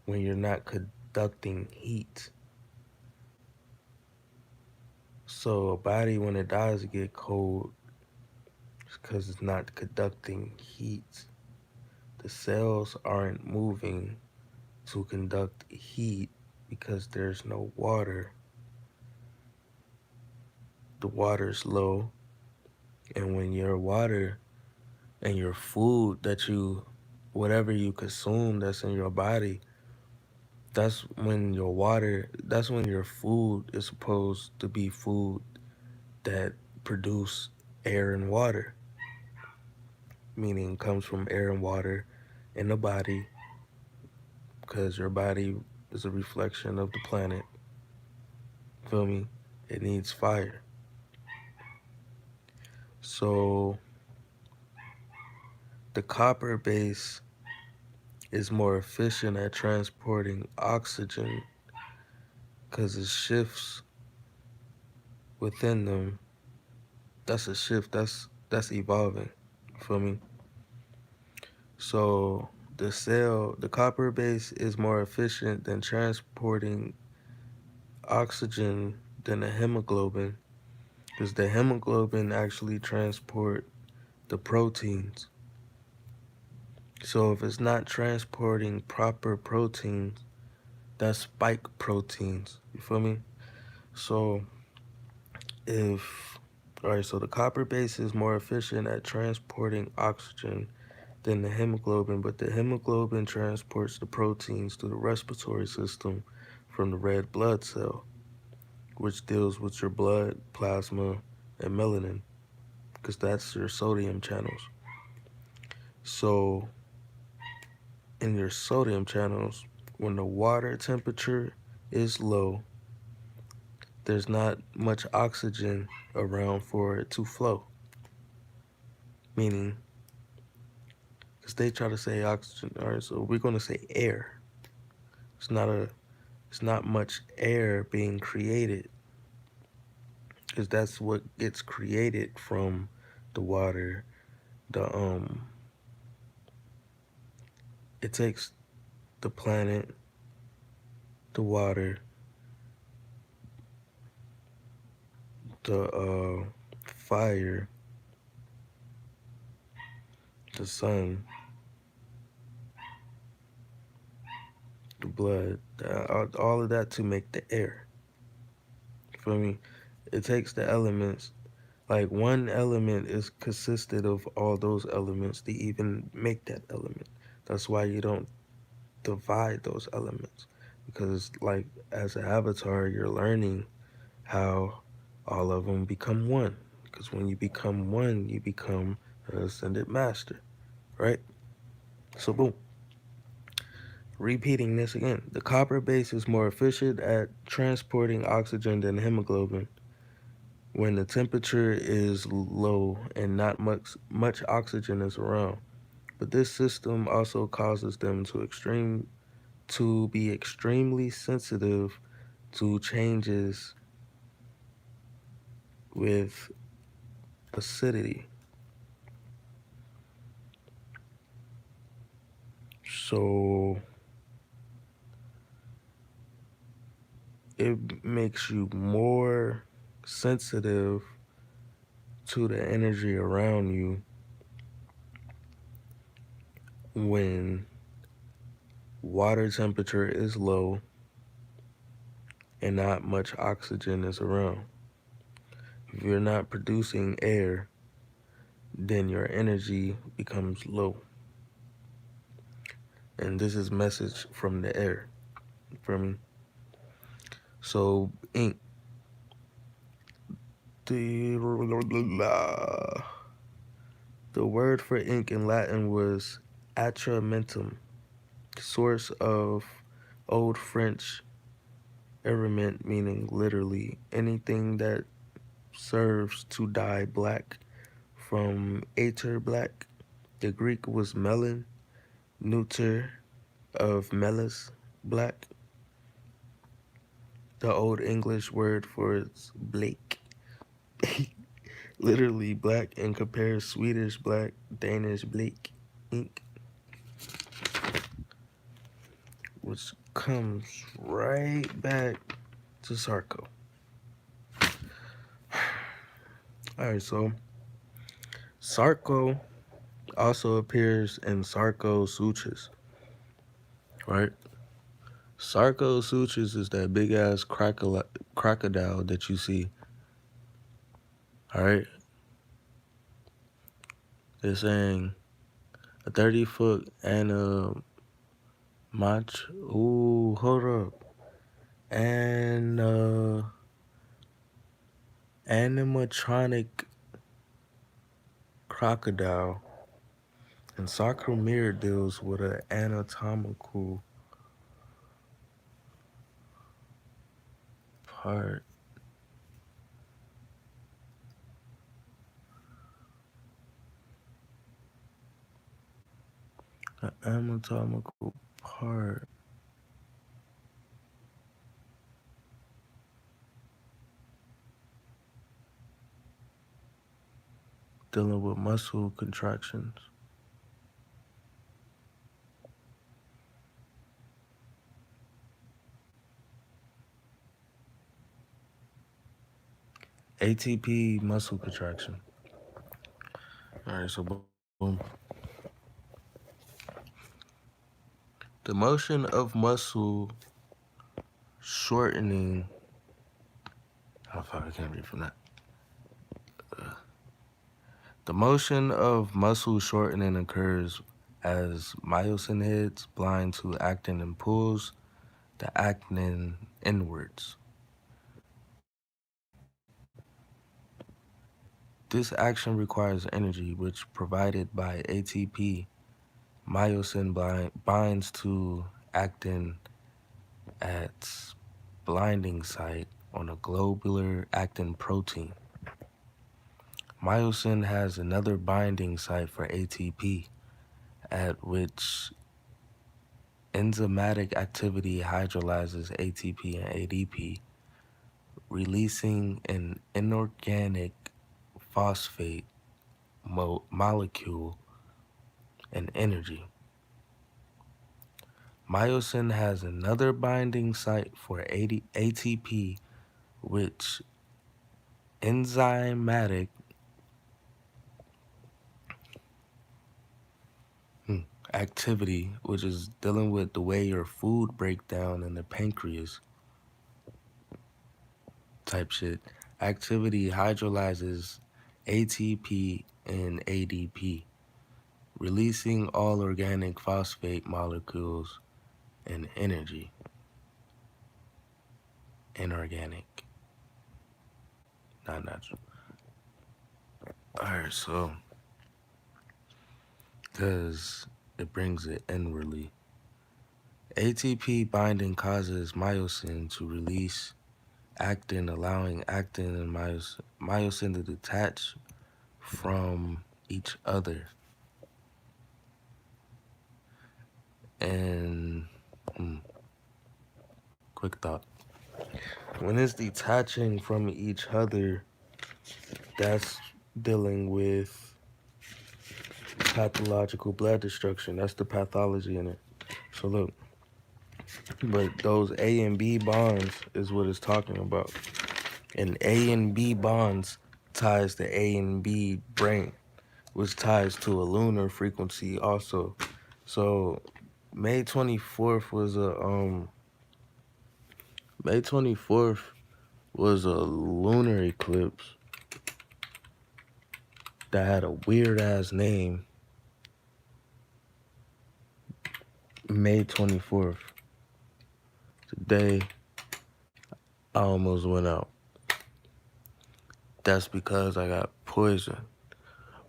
[SPEAKER 1] when you're not conducting heat. So a body, when it dies, it get cold because it's not conducting heat. The cells aren't moving to conduct heat because there's no water. The water's low, and when your water and your food whatever you consume that's in your body, that's when your food is supposed to be food that produce air and water, meaning comes from air and water in the body, because your body is a reflection of the planet. Feel me? It needs fire. So the copper base is more efficient at transporting oxygen because it shifts within them. That's a shift. That's evolving. Feel me? So the copper base is more efficient than transporting oxygen than the hemoglobin, because the hemoglobin actually transport the proteins. So if it's not transporting proper proteins, that's spike proteins. You feel me? So if all right, so the copper base is more efficient at transporting oxygen than the hemoglobin, but the hemoglobin transports the proteins through the respiratory system from the red blood cell, which deals with your blood, plasma, and melanin, because that's your sodium channels. So in your sodium channels, when the water temperature is low, there's not much oxygen around for it to flow. Meaning, because they try to say oxygen, all right, so we're going to say air. It's not much air being created, because that's what gets created from the water. It takes the planet, the water, the fire, the sun, the blood, all of that to make the air. Feel me? It takes the elements. Like one element is consisted of all those elements to even make that element. That's why you don't divide those elements, because like as an avatar, you're learning how all of them become one. Because when you become one, you become an ascended master, right? So boom. Repeating this again, the copper base is more efficient at transporting oxygen than hemoglobin when the temperature is low and not much oxygen is around. But this system also causes them to be extremely sensitive to changes with acidity. So it makes you more sensitive to the energy around you when water temperature is low and not much oxygen is around. If you're not producing air, then your energy becomes low. And this is message from the air for me. So ink. The word for ink in Latin was atramentum, source of Old French erement, meaning literally anything that serves to dye black, from ater black. The Greek was melon, neuter of melis, black. The Old English word for it's blake, literally black, and compares Swedish black, Danish blake, ink, which comes right back to Sarko. All right, so Sarko also appears in Sarko Sutras, right? Sarko Sutras is that big ass crocodile that you see, all right? They're saying a 30-foot and a mach. Ooh, hold up. And animatronic crocodile. And Sakura Mirror deals with an anatomical part. An anatomical part dealing with muscle contractions. ATP muscle contraction. All right, so boom. The motion of muscle shortening. How far I can't read from that. The motion of muscle shortening occurs as myosin heads blind to actin and pulls the actin inwards. This action requires energy, which provided by ATP. Myosin binds to actin at blinding site on a globular actin protein. Myosin has another binding site for ATP, at which enzymatic activity hydrolyzes ATP and ADP, releasing an inorganic phosphate molecule and energy. Myosin has another binding site for ATP, which enzymatic activity, which is dealing with the way your food break down in the pancreas type shit. Activity hydrolyzes ATP and ADP, releasing all organic phosphate molecules and energy. Inorganic, not natural. Alright, so, because it brings it inwardly. ATP binding causes myosin to release actin, allowing actin and myosin to detach from each other. And quick thought. When it's detaching from each other, that's dealing with pathological blood destruction. That's the pathology in it. So look, but those A and B bonds is what it's talking about. And A and B bonds ties the A and B brain, which ties to a lunar frequency also. So May 24th was May 24th was a lunar eclipse that had a weird ass name. May 24th. Today I almost went out. That's because I got poison.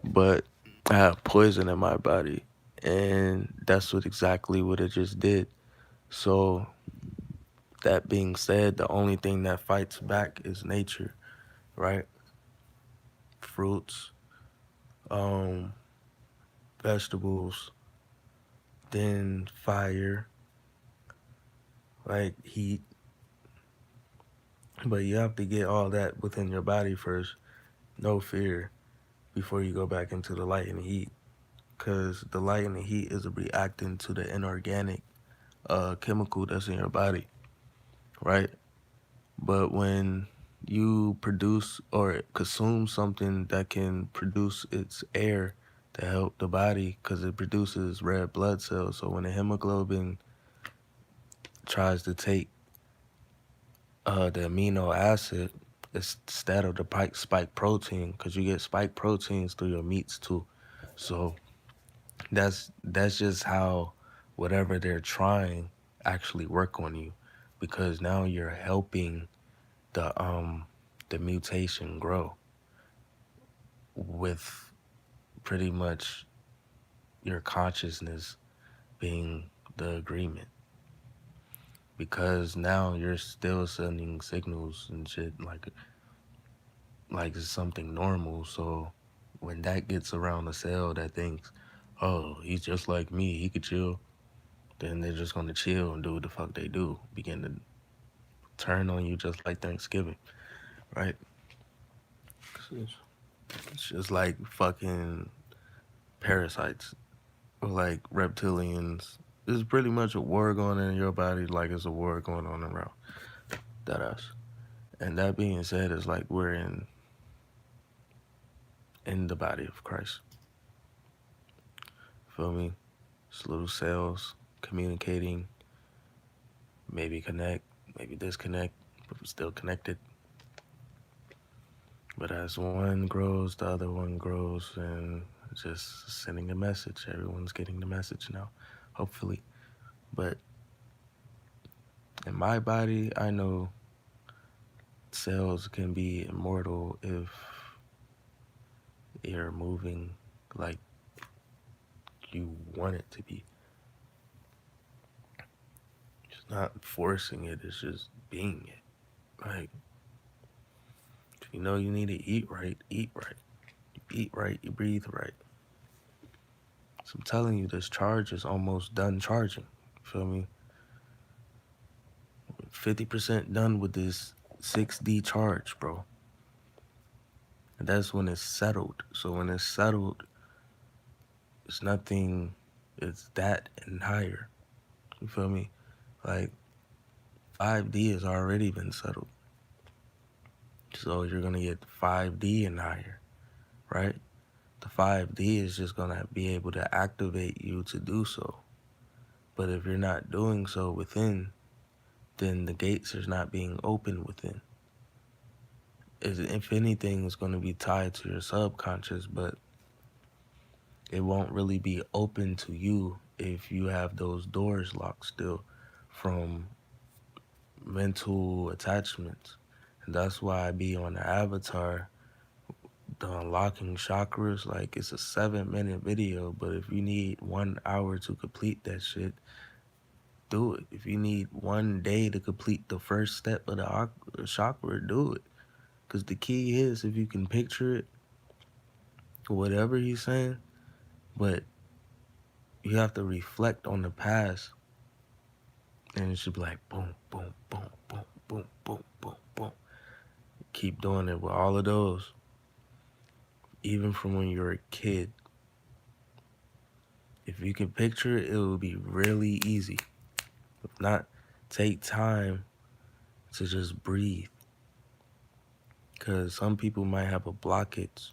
[SPEAKER 1] But I have poison in my body, and that's exactly what it just did. So That being said, the only thing that fights back is nature, right? Fruits, um, vegetables, then fire, like heat. But you have to get all that within your body first, no fear, before you go back into the light and the heat. Because the light and the heat is reacting to the inorganic chemical that's in your body, right? But when you produce or consume something that can produce its air to help the body, because it produces red blood cells. So when the hemoglobin tries to take the amino acid instead of the spike protein, because you get spike proteins through your meats too. So that's just how whatever they're trying actually work on you, because now you're helping the mutation grow with pretty much your consciousness being the agreement, because now you're still sending signals and shit like it's something normal. So when that gets around the cell that thinks, oh, he's just like me, he could chill, then they're just gonna chill and do what the fuck they do, begin to turn on you just like Thanksgiving, right? It's just like fucking parasites or like reptilians. There's pretty much a war going on in your body, like it's a war going on around that us. And that being said, it's like we're in the body of Christ. Feel me? It's little cells communicating, maybe connect, maybe disconnect, but we're still connected. But as one grows, the other one grows, and just sending a message. Everyone's getting the message now, hopefully. But in my body, I know cells can be immortal if you're moving like you want it to be. Just not forcing it, it's just being it. Like, if you know you need to eat right, eat right. You eat right, you breathe right. So I'm telling you, this charge is almost done charging. Feel me? 50% done with this 6D charge, bro. And that's when it's settled. So when it's settled, it's nothing, it's that and higher. You feel me? Like 5D has already been settled. So you're gonna get 5D and higher, right? The 5D is just gonna be able to activate you to do so. But if you're not doing so within, then the gates are not being opened within. If anything, it's gonna be tied to your subconscious, but it won't really be open to you if you have those doors locked still from mental attachments. And that's why I be on the avatar, the unlocking chakras. Like, it's a 7-minute video, but if you need 1 hour to complete that shit, do it. If you need 1 day to complete the first step of the chakra, do it. Because the key is, if you can picture it, whatever he's saying, but you have to reflect on the past, and it should be like boom, boom, boom, boom, boom, boom, boom, boom. Keep doing it with all of those, even from when you were a kid. If you can picture it, it will be really easy. If not, take time to just breathe. Because some people might have a blockage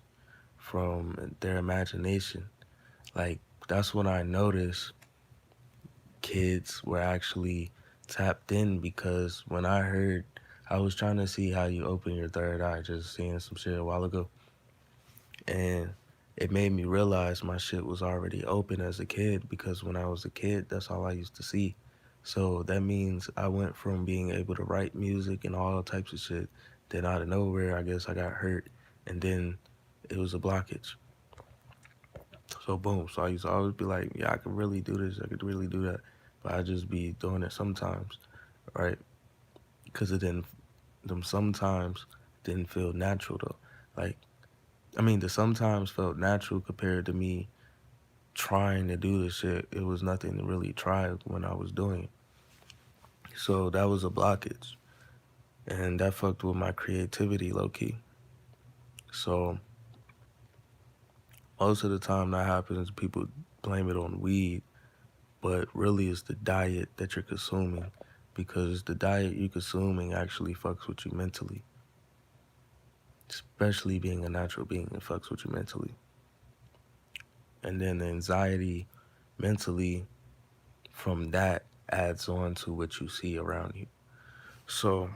[SPEAKER 1] from their imagination. Like, that's when I noticed kids were actually tapped in, because when I was trying to see how you open your third eye, just seeing some shit a while ago. And it made me realize my shit was already open as a kid, because when I was a kid, that's all I used to see. So that means I went from being able to write music and all types of shit, then out of nowhere, I guess I got hurt, and then it was a blockage. So boom. So I used to always be like, yeah, I could really do this, I could really do that. But I just be doing it sometimes, right? because it didn't. Them sometimes didn't feel natural though. Like the sometimes felt natural compared to me trying to do this shit. It was nothing to really try when I was doing it. So that was a blockage, and that fucked with my creativity low key. So most of the time that happens, people blame it on weed, but really it's the diet that you're consuming, because the diet you're consuming actually fucks with you mentally. Especially being a natural being, it fucks with you mentally. And then the anxiety mentally from that adds on to what you see around you. So,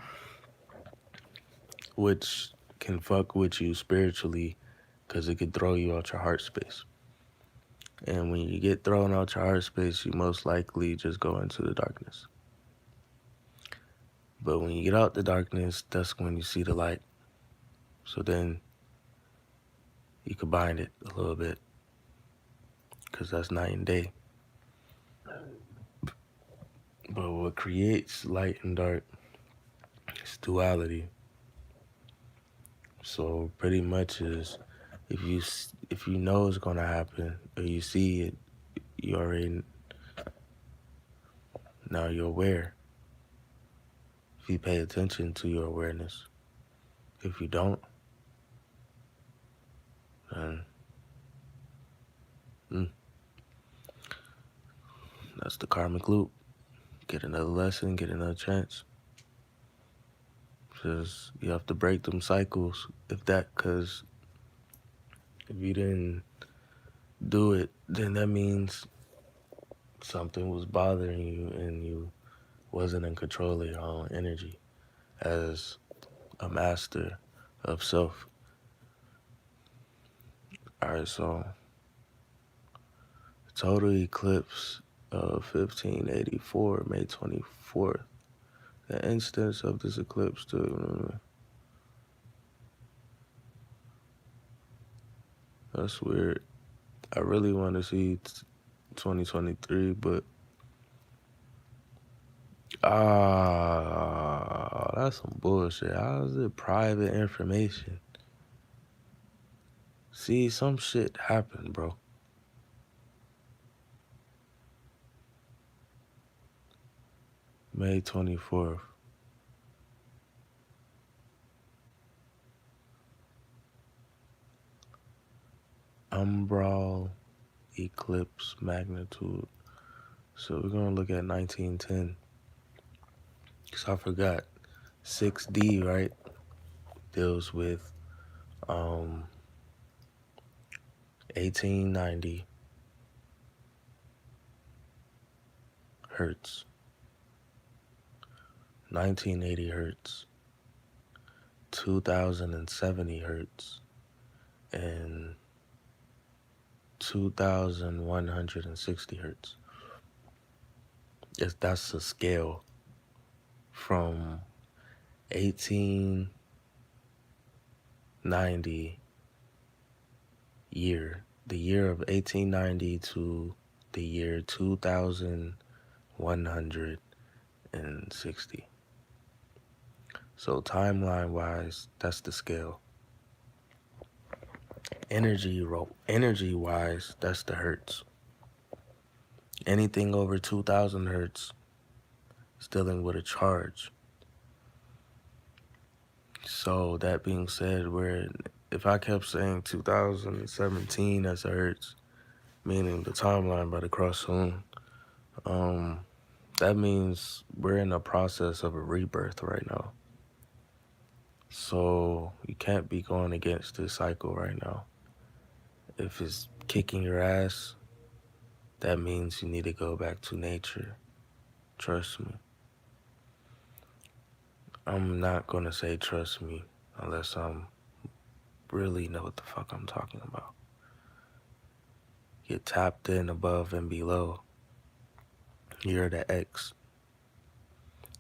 [SPEAKER 1] which can fuck with you spiritually because it could throw you out your heart space. And when you get thrown out your heart space, you most likely just go into the darkness. But when you get out the darkness, that's when you see the light. So then you combine it a little bit, because that's night and day. But what creates light and dark is duality. So pretty much is if you know it's gonna happen or you see it, you already now you're aware. If you pay attention to your awareness, if you don't, then that's the karmic loop. Get another lesson, get another chance. Because you have to break them cycles. Because if you didn't do it, then that means something was bothering you and you wasn't in control of your own energy as a master of self. Alright, so total eclipse of 1584, May 24th. The instance of this eclipse that's weird. I really want to see 2023, but that's some bullshit. How is it private information? See, some shit happened, bro. May 24th. Umbral eclipse magnitude. So we're gonna look at 1910. Cause I forgot. 6D, right? Deals with 1890 hertz, 1980 hertz, 2070 hertz, and 2160 hertz. That's a scale from 1890 the year of 1890 to the year 2160. So timeline wise, that's the scale. Energy wise, that's the hertz. Anything over 2000 hertz is dealing with a charge. So that being said, if I kept saying 2017 as a hertz, meaning the timeline about to cross soon, that means we're in a process of a rebirth right now. So you can't be going against this cycle right now. If it's kicking your ass, that means you need to go back to nature. Trust me. I'm not gonna say trust me unless I'm really know what the fuck I'm talking about. Get tapped in above and below. You're the X.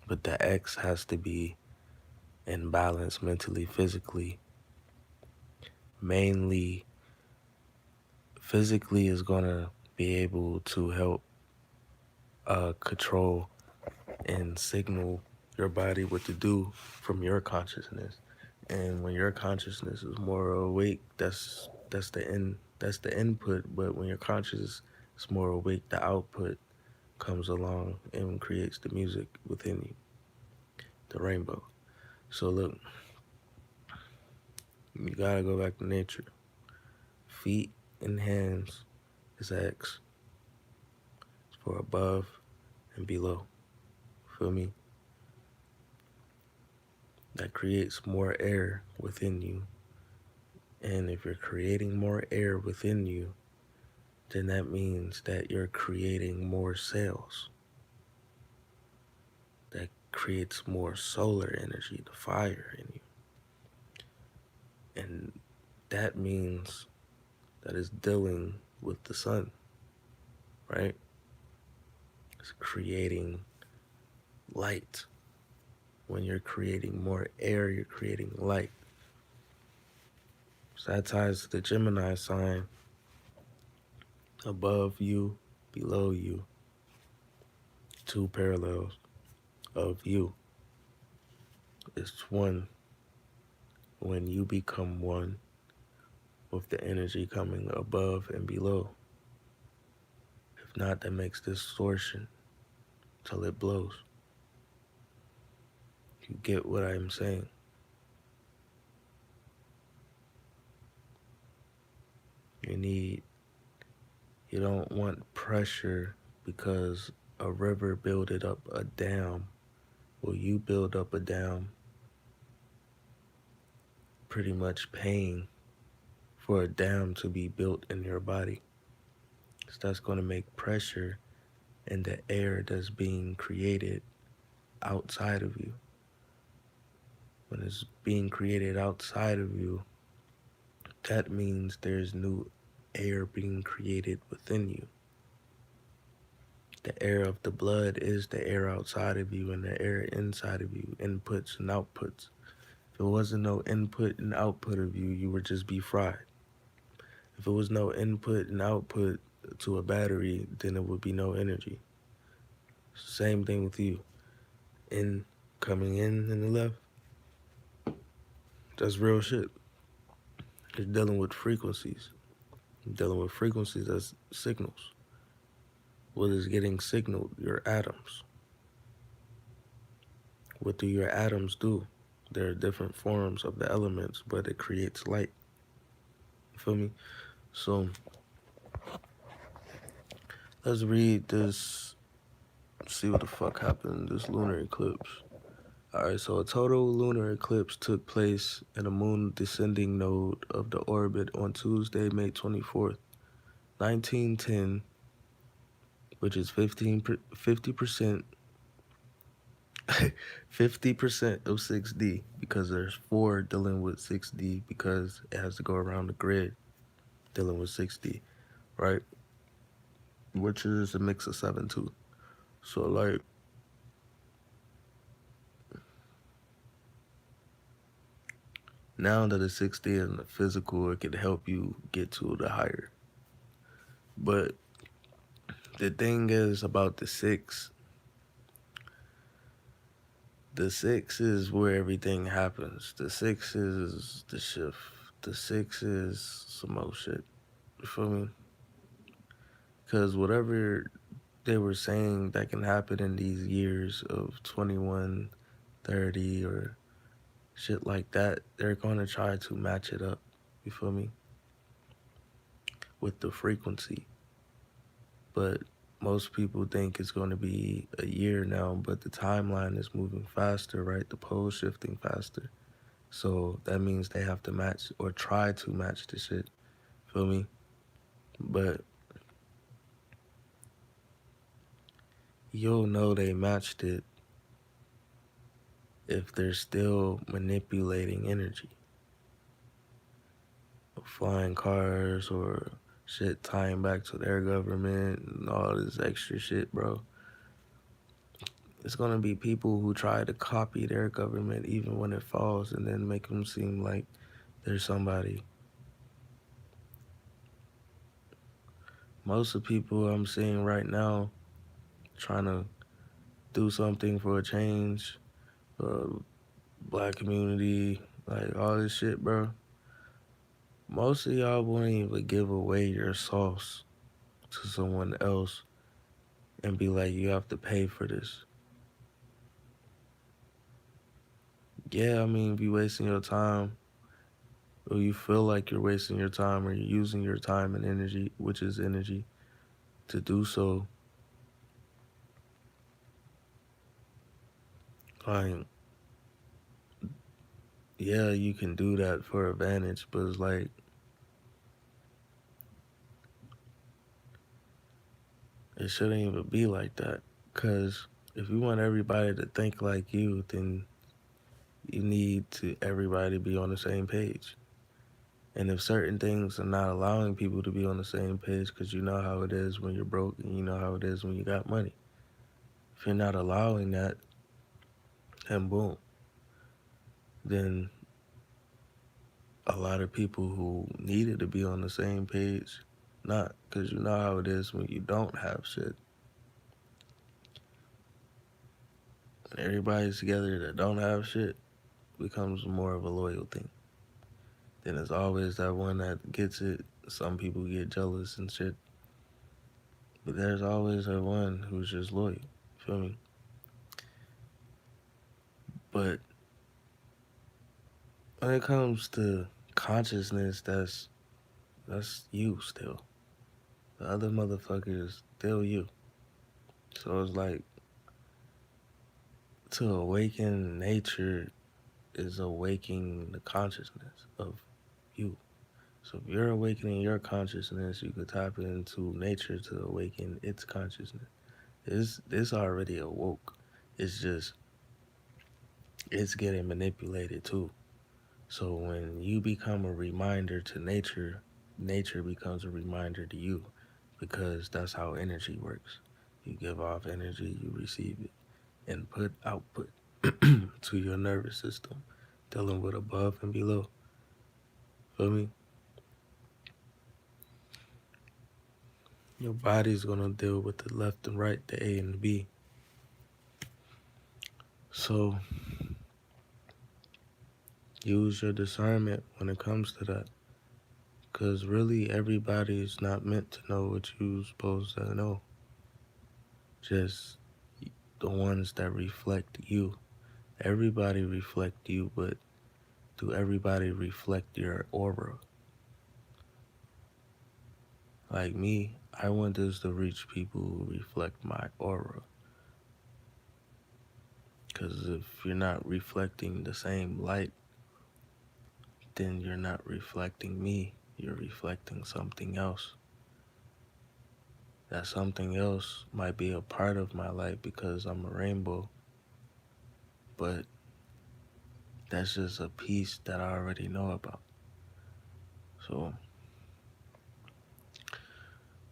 [SPEAKER 1] But the X has to be in balance mentally, physically. Mainly, physically is gonna be able to help control and signal your body what to do from your consciousness. And when your consciousness is more awake, that's the that's the input. But when your consciousness is more awake, the output comes along and creates the music within you, the rainbow. So look, you gotta go back to nature. Feet and hands is X for above and below. Feel me? That creates more air within you. And if you're creating more air within you, then that means that you're creating more cells. That creates more solar energy, the fire in you. And that means that it's dealing with the sun, right? It's creating light. When you're creating more air, you're creating light. So that ties to the Gemini sign. Above you, below you, two parallels of you. It's one. When you become one with the energy coming above and below. If not, that makes distortion till it blows. You get what I'm saying? You don't want pressure because a river builded up a dam. Well, you build up a dam pretty much paying for a dam to be built in your body. So that's going to make pressure in the air that's being created outside of you. When it's being created outside of you, that means there's new air being created within you. The air of the blood is the air outside of you, and the air inside of you, inputs and outputs. If it wasn't no input and output of you, you would just be fried. If it was no input and output to a battery, then it would be no energy. Same thing with you. Coming in the left, that's real shit. You're dealing with frequencies. You're dealing with frequencies as signals. What is getting signaled? Your atoms. What do your atoms do? There are different forms of the elements, but it creates light. You feel me? So let's read this, see what the fuck happened, this lunar eclipse. Alright, so a total lunar eclipse took place in a moon descending node of the orbit on Tuesday, May 24th, 1910, which is 50% 50% of 6D, because there's 4 dealing with 6D because it has to go around the grid dealing with 6D, right? Which is a mix of 7 too. So like, now that it's 6D in the physical, it could help you get to the higher. But the thing is about the 6 is where everything happens. The 6 is the shift. The 6 is some more shit. You feel me? Because whatever they were saying that can happen in these years of 21, 30, or shit like that, they're going to try to match it up. You feel me? With the frequency. But most people think it's going to be a year now, but the timeline is moving faster, right? The pole's shifting faster. So that means they have to match or try to match the shit. Feel me? But you'll know they matched it if they're still manipulating energy. Flying cars or shit tying back to their government and all this extra shit, bro. It's gonna be people who try to copy their government even when it falls and then make them seem like they're somebody. Most of the people I'm seeing right now trying to do something for a change, uh, black community, like all this shit, bro. Most of y'all won't even give away your sauce to someone else and be like, you have to pay for this. Yeah, I mean, if you wasting your time, or you feel like you're wasting your time, or you're using your time and energy, which is energy, to do so, like, yeah, you can do that for advantage, but it's like, it shouldn't even be like that. Because if you want everybody to think like you, then you need to everybody be on the same page. And if certain things are not allowing people to be on the same page, because you know how it is when you're broke and you know how it is when you got money. If you're not allowing that, and boom, then a lot of people who needed to be on the same page, not, because you know how it is when you don't have shit. When everybody's together that don't have shit, becomes more of a loyal thing. Then there's always that one that gets it. Some people get jealous and shit. But there's always that one who's just loyal. Feel me? But when it comes to consciousness, that's you still. The other motherfucker is still you. So it's like, to awaken nature is awakening the consciousness of you. So if you're awakening your consciousness, you could tap into nature to awaken its consciousness. This already awoke. It's just, it's getting manipulated too. So when you become a reminder to nature, nature becomes a reminder to you, because that's how energy works. You give off energy, you receive it. Input, output to your nervous system, dealing with above and below. Feel me? Your body's gonna deal with the left and right, the A and the B. So use your discernment when it comes to that. Because really, everybody's not meant to know what you're supposed to know. Just the ones that reflect you. Everybody reflect you, but do everybody reflect your aura? Like me, I want this to reach people who reflect my aura. Because if you're not reflecting the same light, then you're not reflecting me. You're reflecting something else. That something else might be a part of my life because I'm a rainbow, but that's just a piece that I already know about. So,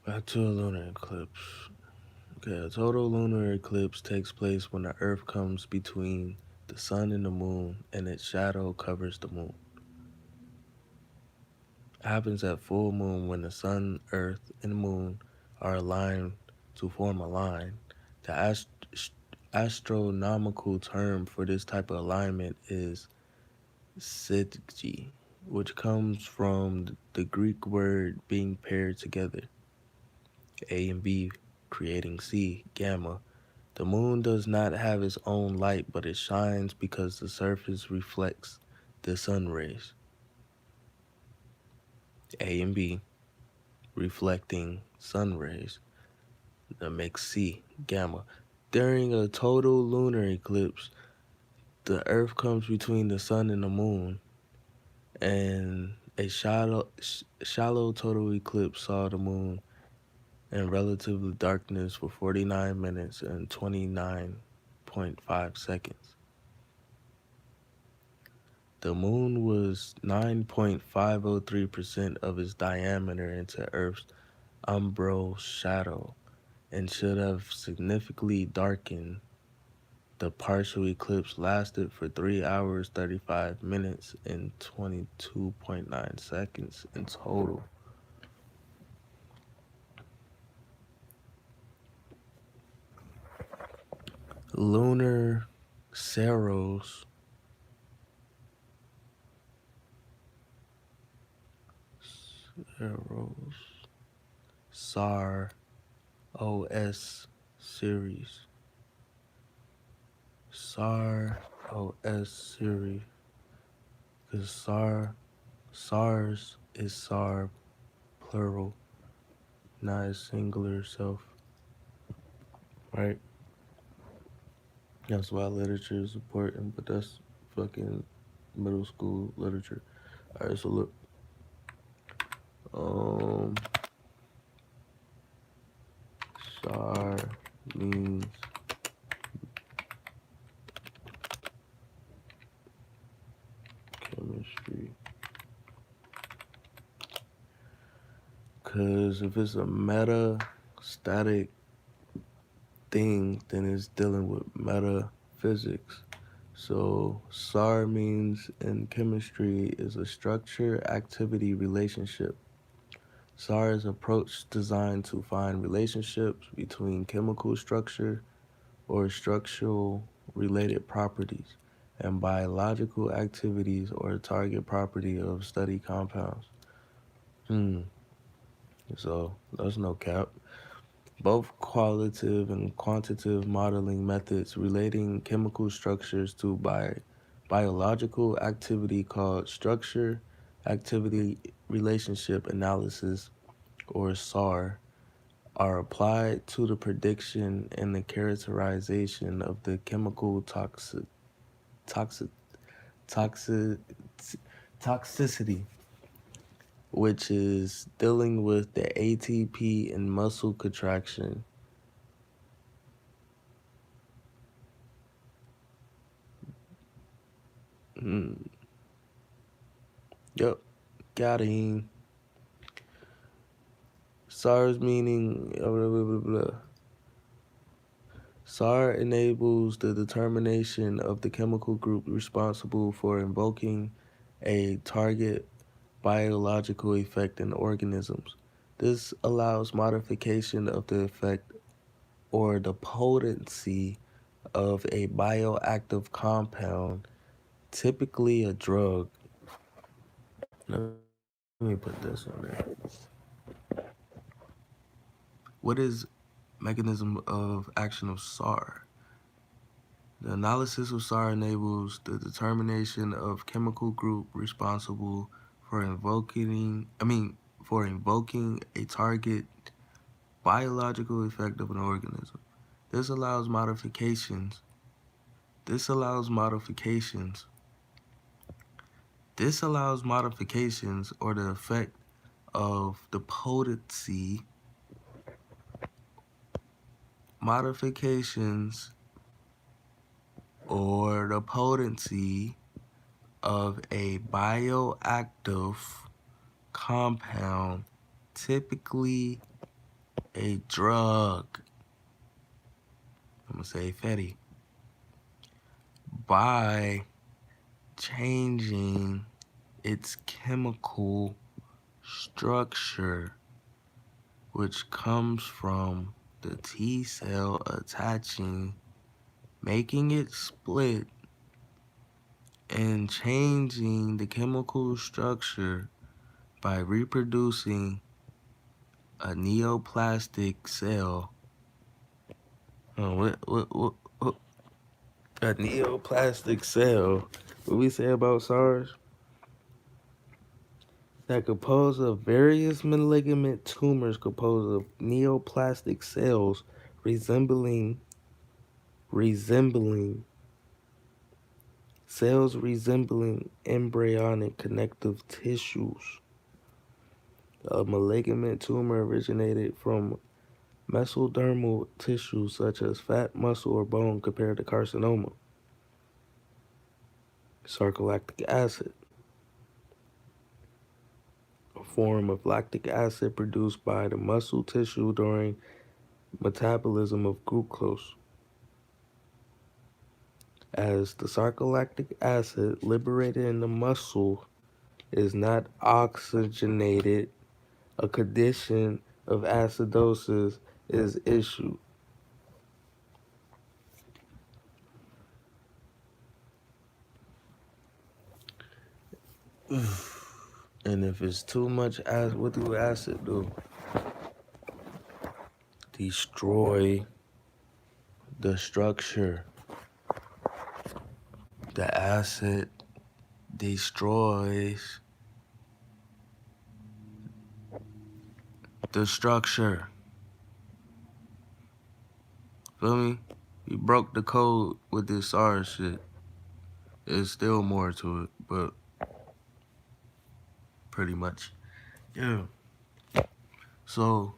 [SPEAKER 1] back to a lunar eclipse. Okay, a total lunar eclipse takes place when the Earth comes between the sun and the moon and its shadow covers the moon. It happens at full moon when the sun, earth, and moon are aligned to form a line. The astronomical term for this type of alignment is syzygy, which comes from the Greek word being paired together, A and B creating C, gamma. The moon does not have its own light, but it shines because the surface reflects the sun rays, A and B reflecting sun rays. That makes C, gamma. During a total lunar eclipse, the Earth comes between the sun and the moon, and a shallow total eclipse saw the moon in relative darkness for 49 minutes and 29.5 seconds. The moon was 9.503% of its diameter into Earth's umbral shadow and should have significantly darkened. The partial eclipse lasted for 3 hours, 35 minutes, and 22.9 seconds in total. Lunar Saros, Saros, SAR OS series, SAR OS series, because SARS is SAR plural, not a singular self, right? That's why literature is important, but that's fucking middle school literature. All right, so look, um, SAR means chemistry. Because if it's a meta static thing, then it's dealing with metaphysics. So SAR means in chemistry is a structure activity relationship. SAR is approach designed to find relationships between chemical structure or structural related properties and biological activities or target property of study compounds. So that's no cap. Both qualitative and quantitative modeling methods relating chemical structures to biological activity called structure activity relationship analysis, or SAR, are applied to the prediction and the characterization of the chemical toxic, toxic, toxicity, which is dealing with the ATP and muscle contraction. Yep, got him. SARS meaning blah, blah, blah, blah. SAR enables the determination of the chemical group responsible for invoking a target biological effect in organisms. This allows modification of the effect or the potency of a bioactive compound, typically a drug. Let me put this on there. What is mechanism of action of SAR? The analysis of SAR enables the determination of chemical group responsible for invoking a target biological effect of an organism. This allows modifications. This allows modifications. This allows modifications or the effect of the potency modifications or the potency of a bioactive compound, typically a drug. I'm gonna say fatty. By changing its chemical structure, which comes from the T cell attaching, making it split, and changing the chemical structure by reproducing a neoplastic cell. What a neoplastic cell? What we say about SARS? That composed of various malignant tumors composed of neoplastic cells resembling cells resembling embryonic connective tissues. A malignant tumor originated from mesodermal tissue such as fat, muscle, or bone compared to carcinoma. Sarcolactic acid, a form of lactic acid produced by the muscle tissue during metabolism of glucose. As the sarcolactic acid liberated in the muscle is not oxygenated, a condition of acidosis is issued. And if it's too much acid, what do acid do? Destroy the structure. The acid destroys the structure. Feel me? You broke the code with this SARS shit. There's still more to it, but pretty much. Yeah. So,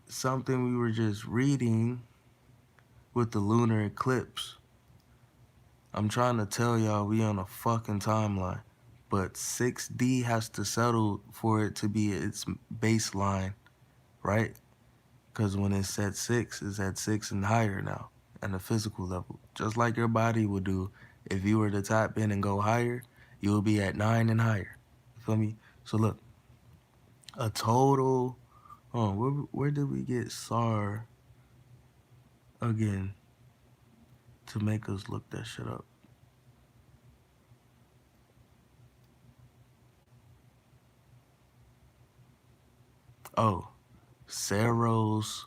[SPEAKER 1] something we were just reading with the lunar eclipse. I'm trying to tell y'all we on a fucking timeline. But 6D has to settle for it to be its baseline, right? Because when it's at 6, it's at 6 and higher now, at the physical level. Just like your body would do if you were to tap in and go higher, you will be at 9 and higher. You feel me? So look, a total, where did we get SAR again to make us look that shit up? Oh, Saros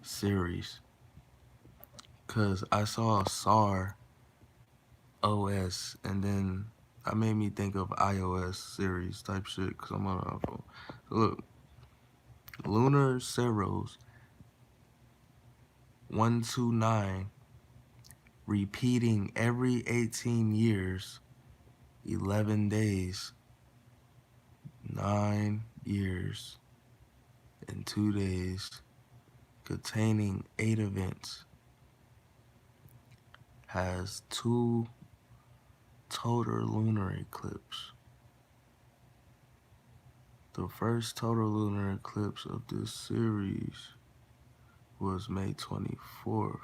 [SPEAKER 1] series. Because I saw SAR OS and then that made me think of iOS series type shit because I'm on an iPhone. So look, Lunar Saros 129 repeating every 18 years, 11 days, 9 years, and 2 days, containing 8 events, has 2 total lunar eclipses. The first total lunar eclipse of this series was May 24th,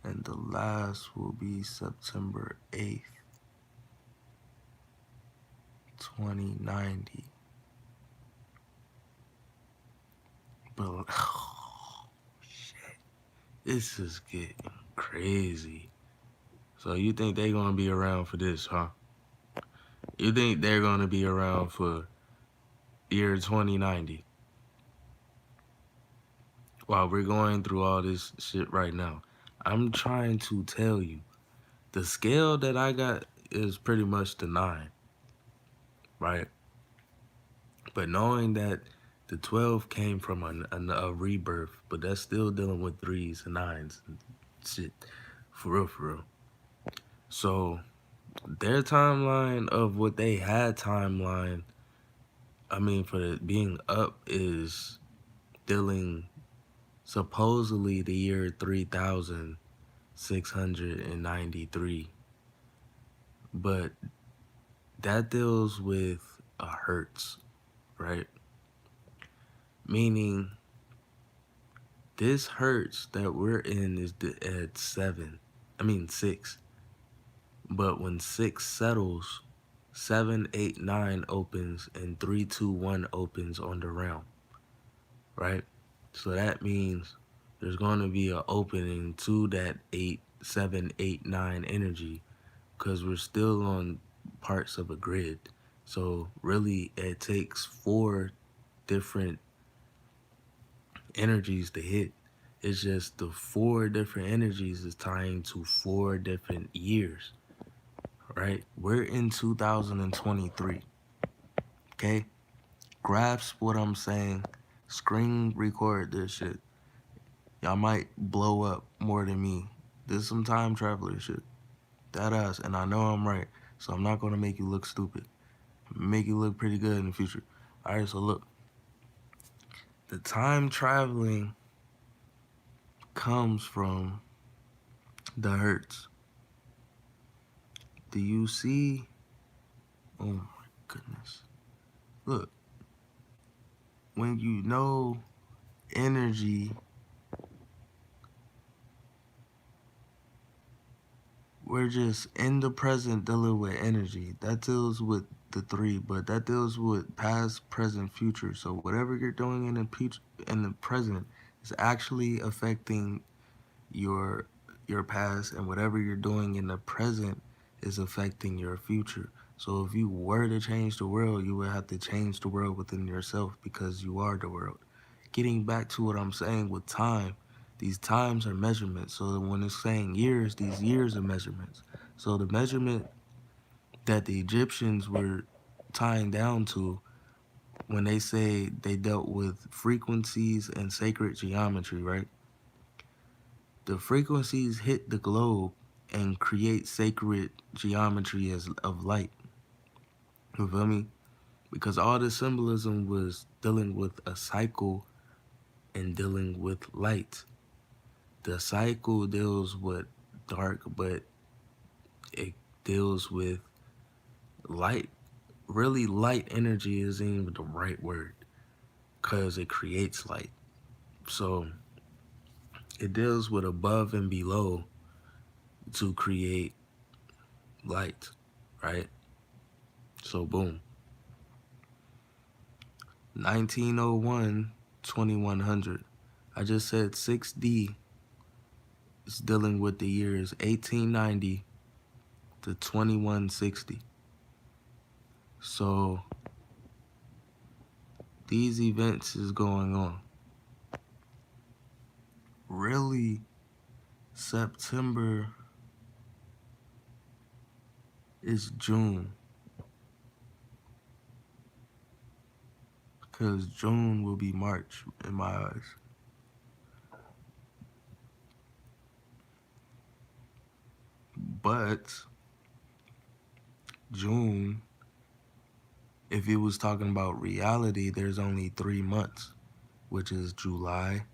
[SPEAKER 1] and the last will be September 8th, 2090. But, oh, shit, this is getting crazy. So you think they're gonna be around for this, huh? You think they're gonna be around for year 2090? While we're going through all this shit right now, I'm trying to tell you, the scale that I got is pretty much the 9, right? But knowing that the 12 came from a rebirth, but that's still dealing with 3s and 9s and shit. For real, for real. So their timeline of what they had timeline, I mean, for the being up is dealing supposedly the year 3693. But that deals with a hertz, right? Meaning this hertz that we're in is at 6. But when 6 settles, 7, 8, 9 opens and 3, 2, 1 opens on the realm, right? So that means there's going to be an opening to that 8, 7, 8, 9 energy because we're still on parts of a grid. So really it takes 4 different energies to hit. It's just the 4 different energies is tying to 4 different years, right? We're in 2023, okay? Grasp what I'm saying. Screen record this shit. Y'all might blow up more than me. This is some time traveler shit. That ass, and I know I'm right, so I'm not gonna make you look stupid. Make you look pretty good in the future. All right, so look. The time traveling comes from the hertz. Do you see? Oh my goodness. Look, when you know energy, we're just in the present dealing with energy. That deals with the 3, but that deals with past, present, future. So whatever you're doing in the present is actually affecting your past, and whatever you're doing in the present is affecting your future. So if you were to change the world, you would have to change the world within yourself because you are the world. Getting back to what I'm saying with time, these times are measurements. So when it's saying years, these years are measurements. So the measurement that the Egyptians were tying down to when they say they dealt with frequencies and sacred geometry, right? The frequencies hit the globe and create sacred geometry as of light. You feel me? Because all the symbolism was dealing with a cycle and dealing with light. The cycle deals with dark, but it deals with light. Really, light energy isn't even the right word because it creates light. So it deals with above and below to create light, right? So boom. 1901, 2100. I just said 6D is dealing with the years 1890 to 2160. So these events is going on. Really, September is June. Because June will be March in my eyes. But June, if it was talking about reality, there's only 3 months, which is July,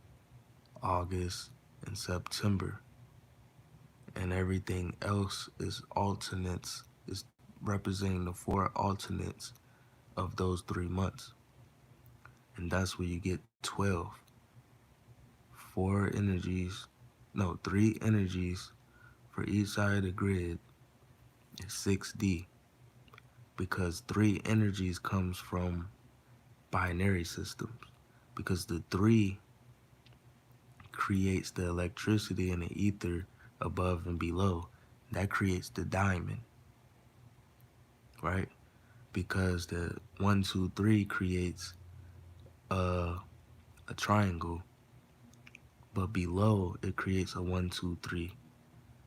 [SPEAKER 1] August, and September. And everything else is alternates, is representing the four alternates of those 3 months. And that's where you get 12. Four energies, no, three energies for each side of the grid is 6D because three energies comes from binary systems because the three creates the electricity in the ether above and below. That creates the diamond, right? Because the 1, 2, 3 creates a, a triangle, but below it creates a 1, 2, 3.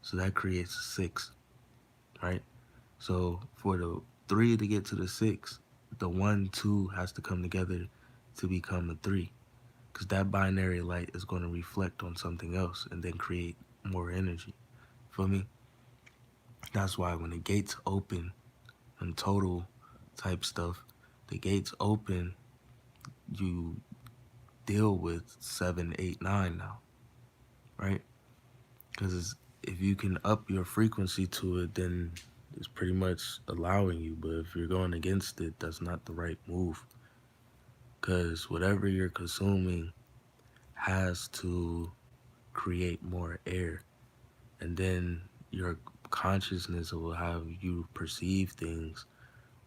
[SPEAKER 1] So that creates a 6, right? So for the 3 to get to the 6, the 1, 2 has to come together to become a 3. Because that binary light is going to reflect on something else and then create more energy. Feel me? That's why when the gates open and total type stuff, the gates open, you deal with 7, 8, 9 now, right? Because if you can up your frequency to it, then it's pretty much allowing you. But if you're going against it, that's not the right move. Because whatever you're consuming has to create more air. And then your consciousness will have you perceive things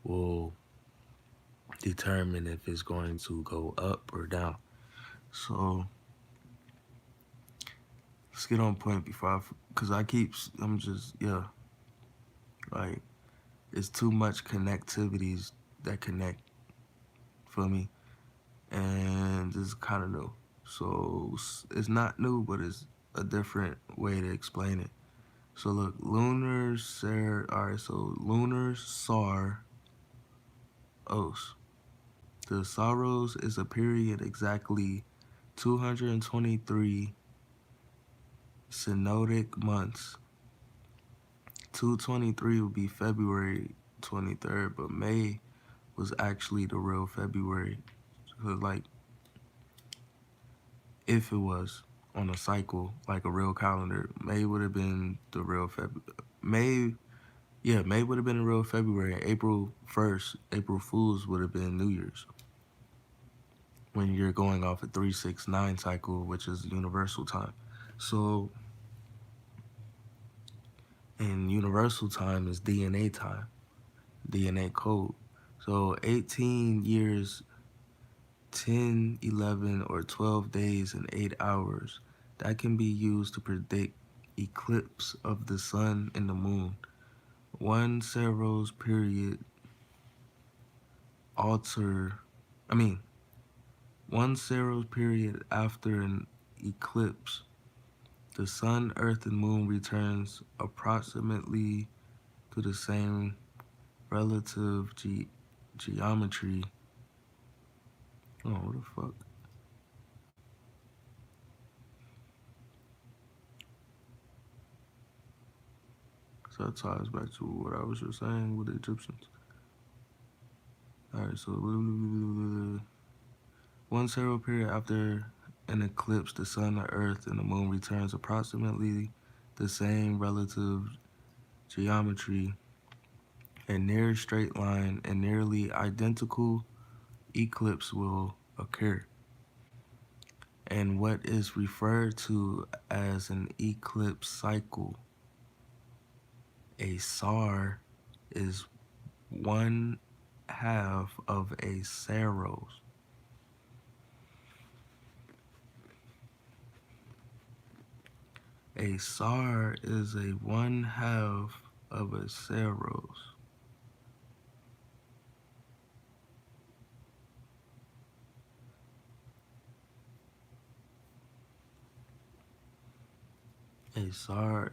[SPEAKER 1] will determine if it's going to go up or down. So let's get on point before because I'm just, yeah, like, it's too much connectivities that connect, feel me? And this is kind of new. So it's not new, but it's a different way to explain it. So look, alright, so lunar Sar Os. The Saros is a period exactly 223 synodic months. 223 would be February 23rd, but May was actually the real February. So like, if it was on a cycle, like a real calendar, May would have been the real February. May would have been the real February. April 1st, April Fools would have been New Year's. When you're going off a 369 cycle, which is universal time. So, and universal time is DNA time, DNA code. So 18 years, 10, 11, or 12 days and 8 hours, that can be used to predict eclipse of the sun and the moon, One Saros period alter, I mean, one Saros period after an eclipse, the sun, earth, and moon returns approximately to the same relative geometry. Oh, what the fuck? So that ties back to what I was just saying with the Egyptians. Alright, so one Saros period after an eclipse, the sun, the earth, and the moon returns approximately the same relative geometry. A near straight line and nearly identical eclipse will occur. And what is referred to as an eclipse cycle, a SAR, is one half of a Saros. A SAR is a one half of a Saros. A SAR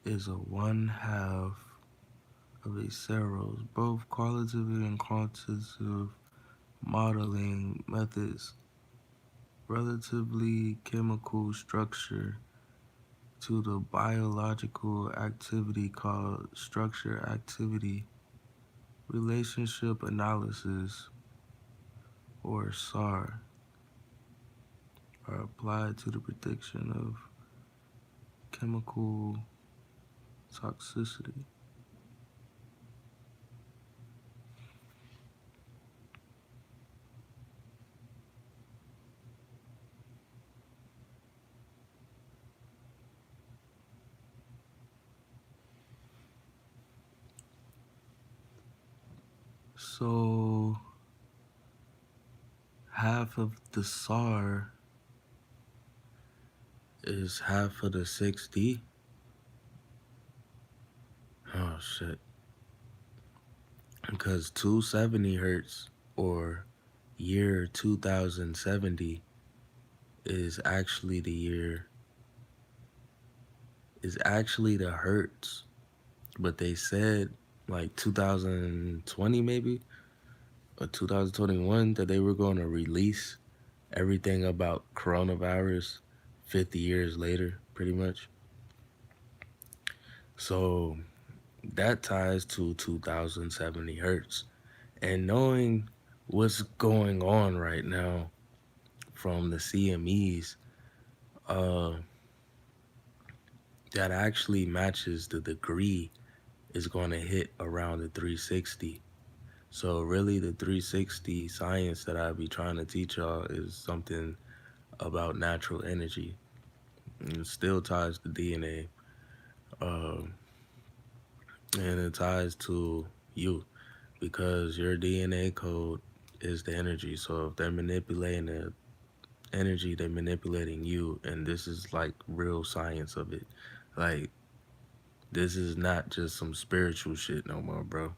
[SPEAKER 1] is a one half of a Saros. Both qualitative and quantitative modeling methods relatively chemical structure to the biological activity called structure activity relationship analysis, or SAR, are applied to the prediction of chemical toxicity. So half of the SAR is half of the 6D. Oh shit. Because 270 hertz, or year 2070, is actually the hertz, but they said like 2020 maybe, or 2021, that they were going to release everything about coronavirus 50 years later, pretty much. So that ties to 2070 hertz. And knowing what's going on right now from the CMEs, uh, that actually matches the degree is going to hit around the 360. So really the 360 science that I be trying to teach y'all is something about natural energy. It still ties to DNA, uh, and it ties to you, because your DNA code is the energy. So if they're manipulating the energy, they're manipulating you, and this is like real science of it. Like, this is not just some spiritual shit no more, bro.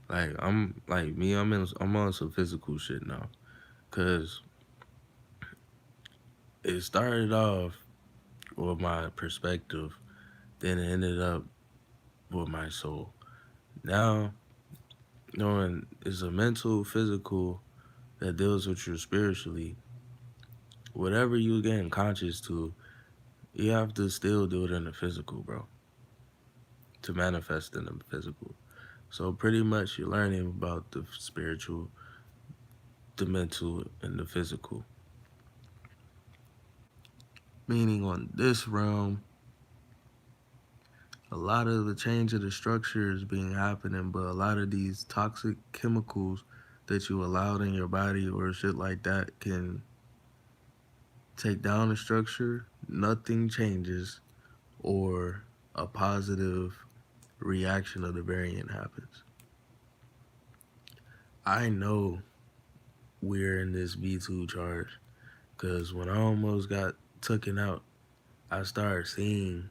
[SPEAKER 1] Like, I'm like me, I'm on some physical shit now, cause it started off with my perspective, then it ended up with my soul. Now, knowing it's a mental, physical that deals with you spiritually, whatever you getting conscious to, you have to still do it in the physical, bro, to manifest in the physical. So pretty much you're learning about the spiritual, the mental, and the physical. Meaning on this realm, a lot of the change of the structure is being happening, but a lot of these toxic chemicals that you allowed in your body or shit like that can take down the structure, nothing changes, or a positive reaction of the variant happens. I know we're in this B2 charge because when I almost got taken out, I started seeing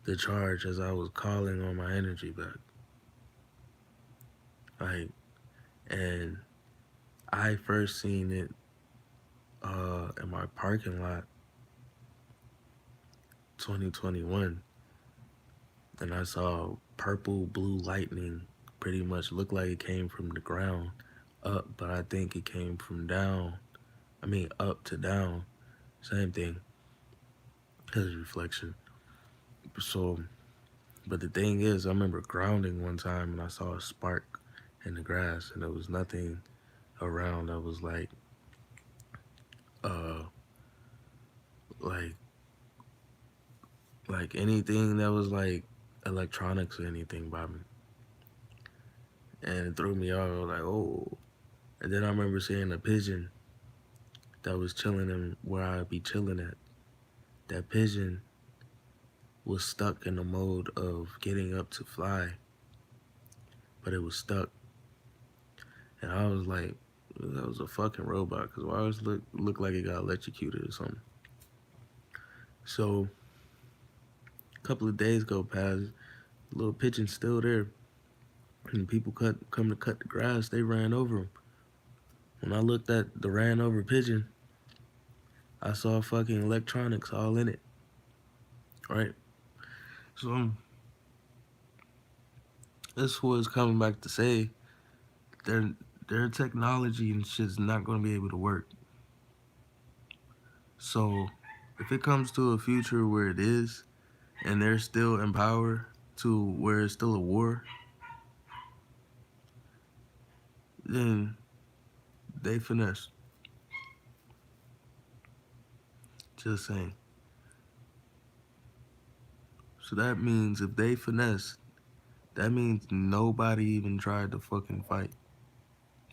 [SPEAKER 1] the charge as I was calling on my energy back. Like, and I first seen it in my parking lot 2021, and I saw purple blue lightning pretty much look like it came from the ground up, but I think it came from down. I mean up to down, same thing as reflection. So, but the thing is, I remember grounding one time and I saw a spark in the grass, and there was nothing around that was uh like anything that was like electronics or anything by me, and it threw me off. I was like, oh. And then I remember seeing a pigeon that was chilling in where I'd be chilling at. That pigeon was stuck in the mode of getting up to fly, but it was stuck. And I was like, that was a fucking robot, because why does it look like it got electrocuted or something? So a couple of days go past, the little pigeon's still there, and people come to cut the grass. They ran over him. When I looked at the ran over pigeon, I saw fucking electronics all in it. Right? So this was coming back to say their technology and shit's not gonna be able to work. So if it comes to a future where it is, and they're still in power to where it's still a war, then they finesse. Just saying. So that means if they finesse, that means nobody even tried to fucking fight.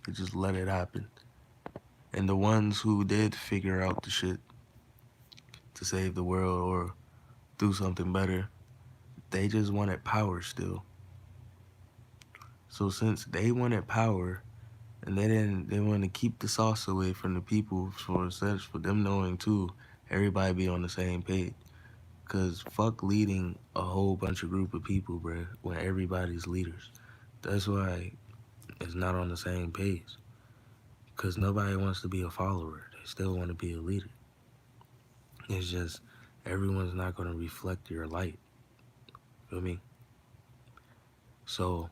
[SPEAKER 1] They just let it happen. And the ones who did figure out the shit to save the world or do something better, they just wanted power still. So since they wanted power, and they want to keep the sauce away from the people, for them knowing too, everybody be on the same page. Cause fuck leading a whole bunch of group of people, bruh, when everybody's leaders. That's why it's not on the same page. Cause nobody wants to be a follower. They still want to be a leader. It's just everyone's not gonna reflect your light. Feel me? So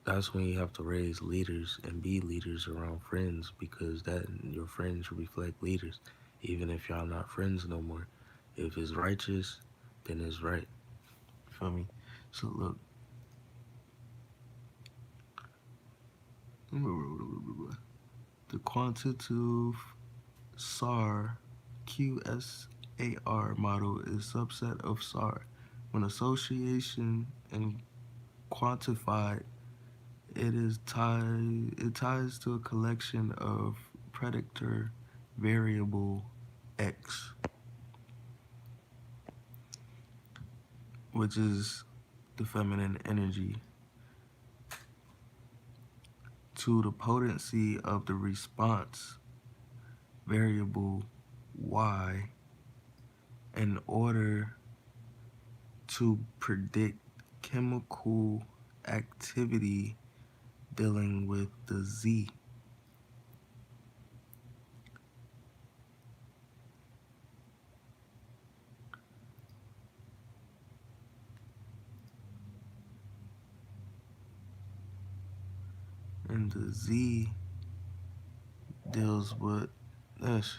[SPEAKER 1] that's when you have to raise leaders and be leaders around friends, because that your friends reflect leaders, even if y'all not friends no more. If it's righteous, then it's right. Feel me? So look, the quantitative SAR QSAR model is subset of SAR. When association and quantified, it ties to a collection of predictor variable X, which is the feminine energy, to the potency of the response variable Y, in order to predict chemical activity dealing with the Z. And the Z deals with this,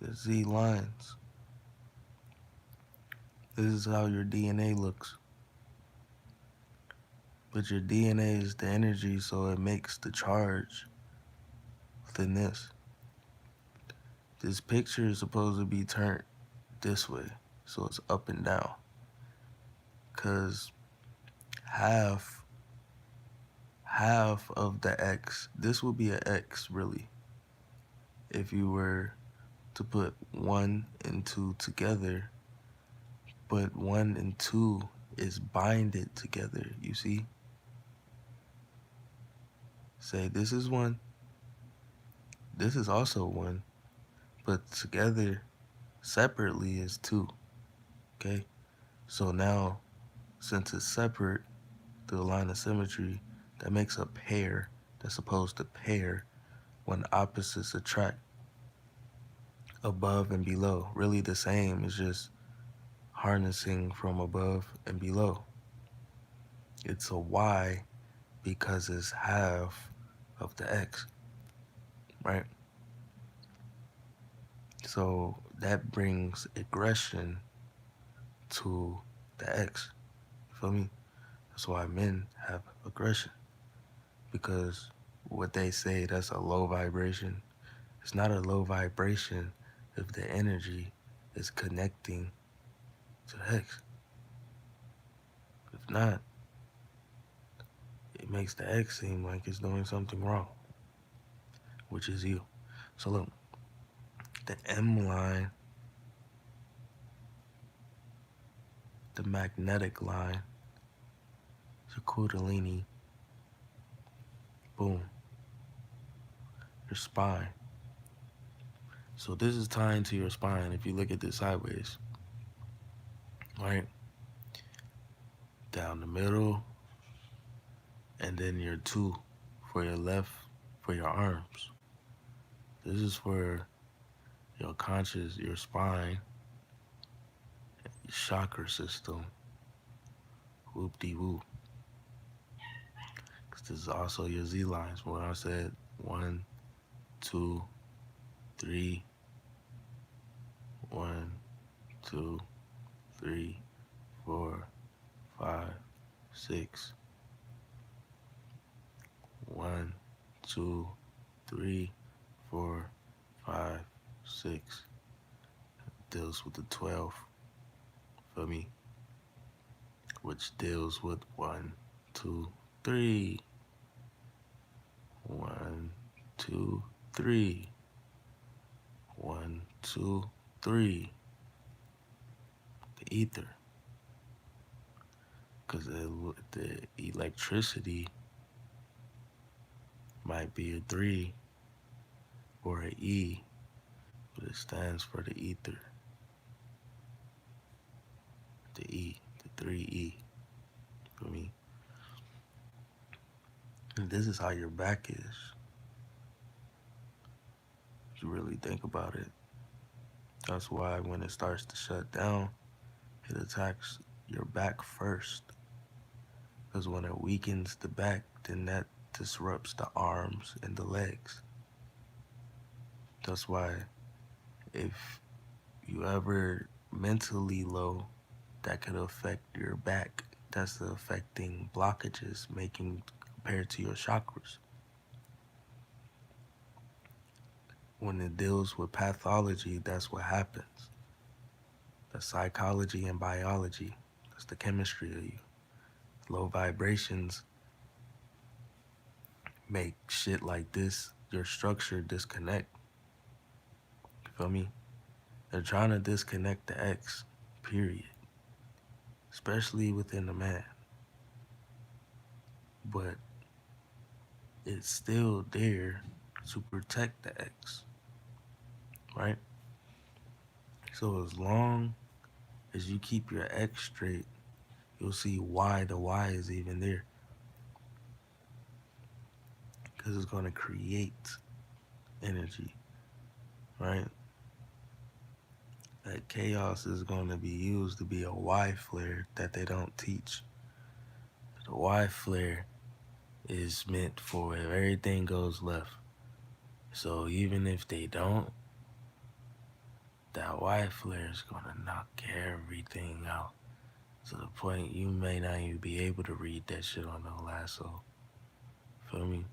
[SPEAKER 1] the Z lines. This is how your DNA looks. But your DNA is the energy, so it makes the charge within this. This picture is supposed to be turned this way, so it's up and down. Cause half of the X, this would be an X really, if you were to put 1 and 2 together, but 1 and 2 is binded together, you see? Say this is 1, this is also 1, but together Separately is 2. Okay? So now, since it's separate through a line of symmetry, that makes a pair that's supposed to pair when opposites attract above and below. Really the same, it's just harnessing from above and below. It's a Y because it's half of the X, right? So that brings aggression to the X. You feel me? That's why men have aggression. Because what they say, that's a low vibration. It's not a low vibration if the energy is connecting to the X. If not, it makes the X seem like it's doing something wrong, which is you. So look, the M line, the magnetic line, the Kundalini, boom, your spine. So this is tying to your spine if you look at this sideways, right? Down the middle, and then your 2 for your left, for your arms. This is for your conscious, your spine, your chakra system, whoop-de-whoop. Because this is also your Z lines. When I said 1, 2, 3, 1, 2, 3, 4, 5, 6. 1, 2, 3, 4, 5, 6. Deals with the 12 for me, which deals with 1, 2, 3. 1, 2, 3. 1, 2, 3. The ether. Because the electricity might be a 3 or an E, but it stands for the ether. The E, the 3E. For me. And this is how your back is. If you really think about it. That's why when it starts to shut down, it attacks your back first. Because when it weakens the back, then that disrupts the arms and the legs. That's why if you ever mentally low, that could affect your back. That's affecting blockages, making compared to your chakras. When it deals with pathology, that's what happens. The psychology and biology. That's the chemistry of you. Low vibrations make shit like this, your structure, disconnect. You feel me? They're trying to disconnect the X, period. Especially within the man. But it's still there to protect the X. Right? So as long as you keep your X straight, you'll see why the Y is even there. Because it's going to create energy. Right? That chaos is going to be used to be a Y flare that they don't teach. The Y flare is meant for if everything goes left. So even if they don't, that Y flare is going to knock everything out. To the point you may not even be able to read that shit on no lasso. Feel me?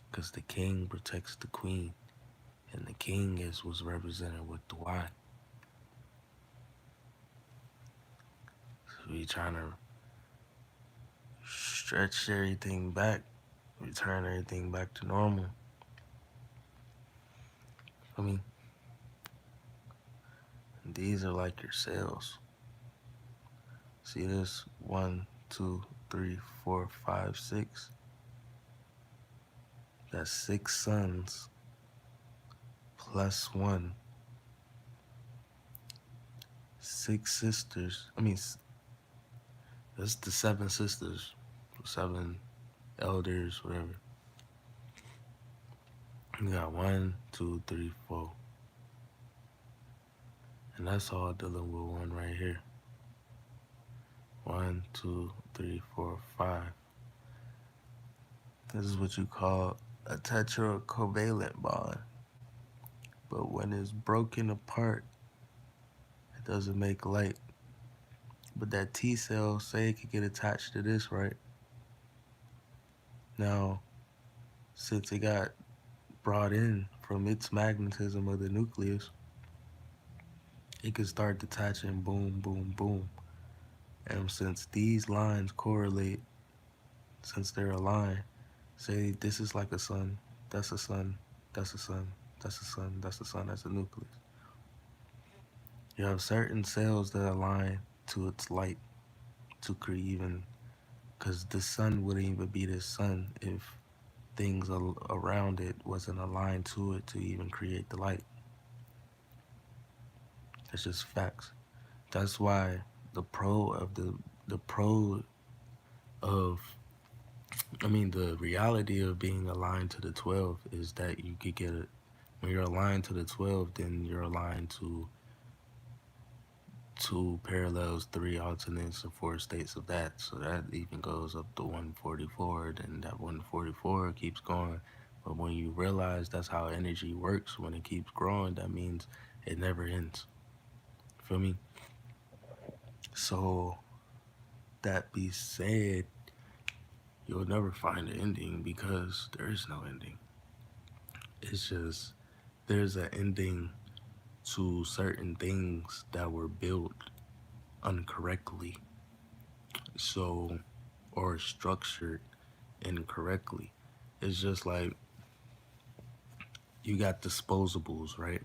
[SPEAKER 1] Because the king protects the queen. And the king is what's represented with the Y. So we trying to stretch everything back. Return everything back to normal. I mean, these are like your cells. See this? 1, 2, 3, 4, 5, 6. That's 6 suns plus 1 six sisters. That's the seven sisters, seven elders, whatever. You got one, two, three, four. And that's all dealing with one right here. One, two, three, four, five. This is what you call a tetracovalent bond. But when it's broken apart, it doesn't make light. But that T cell, say it could get attached to this, right? Now, since it got brought in from its magnetism of the nucleus, it could start detaching boom, boom, boom. And since these lines correlate, since they're aligned, say this is like a sun, that's a sun, that's a sun, that's a sun, that's a sun, that's a nucleus. You have certain cells that align to its light to create even, because the sun wouldn't even be the sun if things around it wasn't aligned to it to even create the light. That's just facts. That's why the pro of the pro of the reality of being aligned to the 12 is that you could get it when you're aligned to the 12, then you're aligned to two parallels, three alternates, and four states of that. So that even goes up to 144, then that 144 keeps going. But when you realize that's how energy works, when it keeps growing, that means it never ends. Feel me? So that be said, you'll never find an ending because there is no ending. It's just there's an ending to certain things that were built incorrectly. So, or structured incorrectly. It's just like you got disposables, right?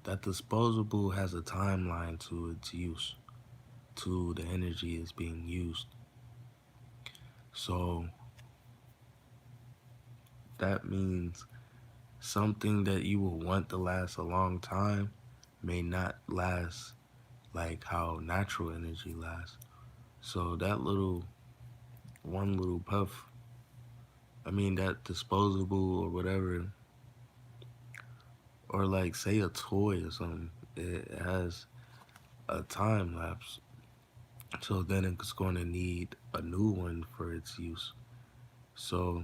[SPEAKER 1] That disposable has a timeline to its use, to the energy is being used. So that means something that you will want to last a long time may not last like how natural energy lasts. So that one little puff, that disposable or whatever, or like say a toy or something, it has a time lapse. So then it's going to need a new one for its use. So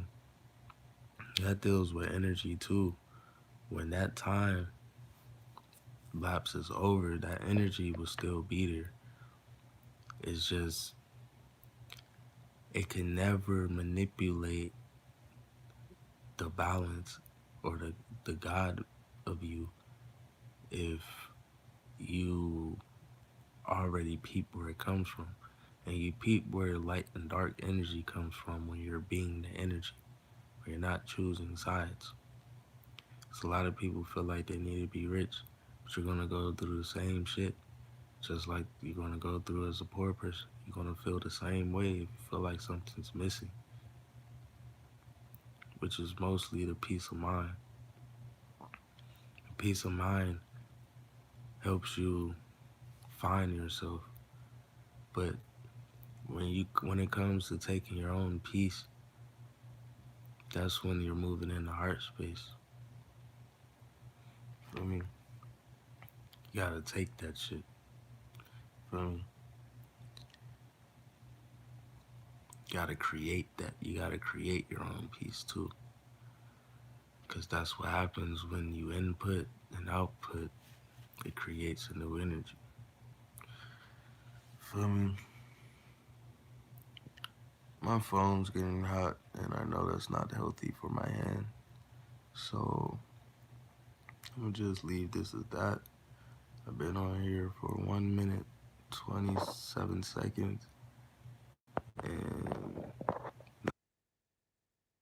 [SPEAKER 1] that deals with energy too. When that time lapse is over, that energy will still be there. It's just, it can never manipulate the balance or the God of you if you already peep where it comes from. And you peep where light and dark energy comes from when you're being the energy, where you're not choosing sides. So a lot of people feel like they need to be rich, but you're gonna go through the same shit, just like you're gonna go through as a poor person. You're gonna feel the same way if you feel like something's missing, which is mostly the peace of mind. Peace of mind helps you find yourself, but when it comes to taking your own peace, that's when you're moving in the heart space. Feel me? You gotta take that shit. Feel me? You gotta create that. You gotta create your own peace too. Because that's what happens when you input and output. It creates a new energy. Feel me? My phone's getting hot, and I know that's not healthy for my hand. So I'm gonna just leave this at that. I've been on here for 1 minute, 27 seconds.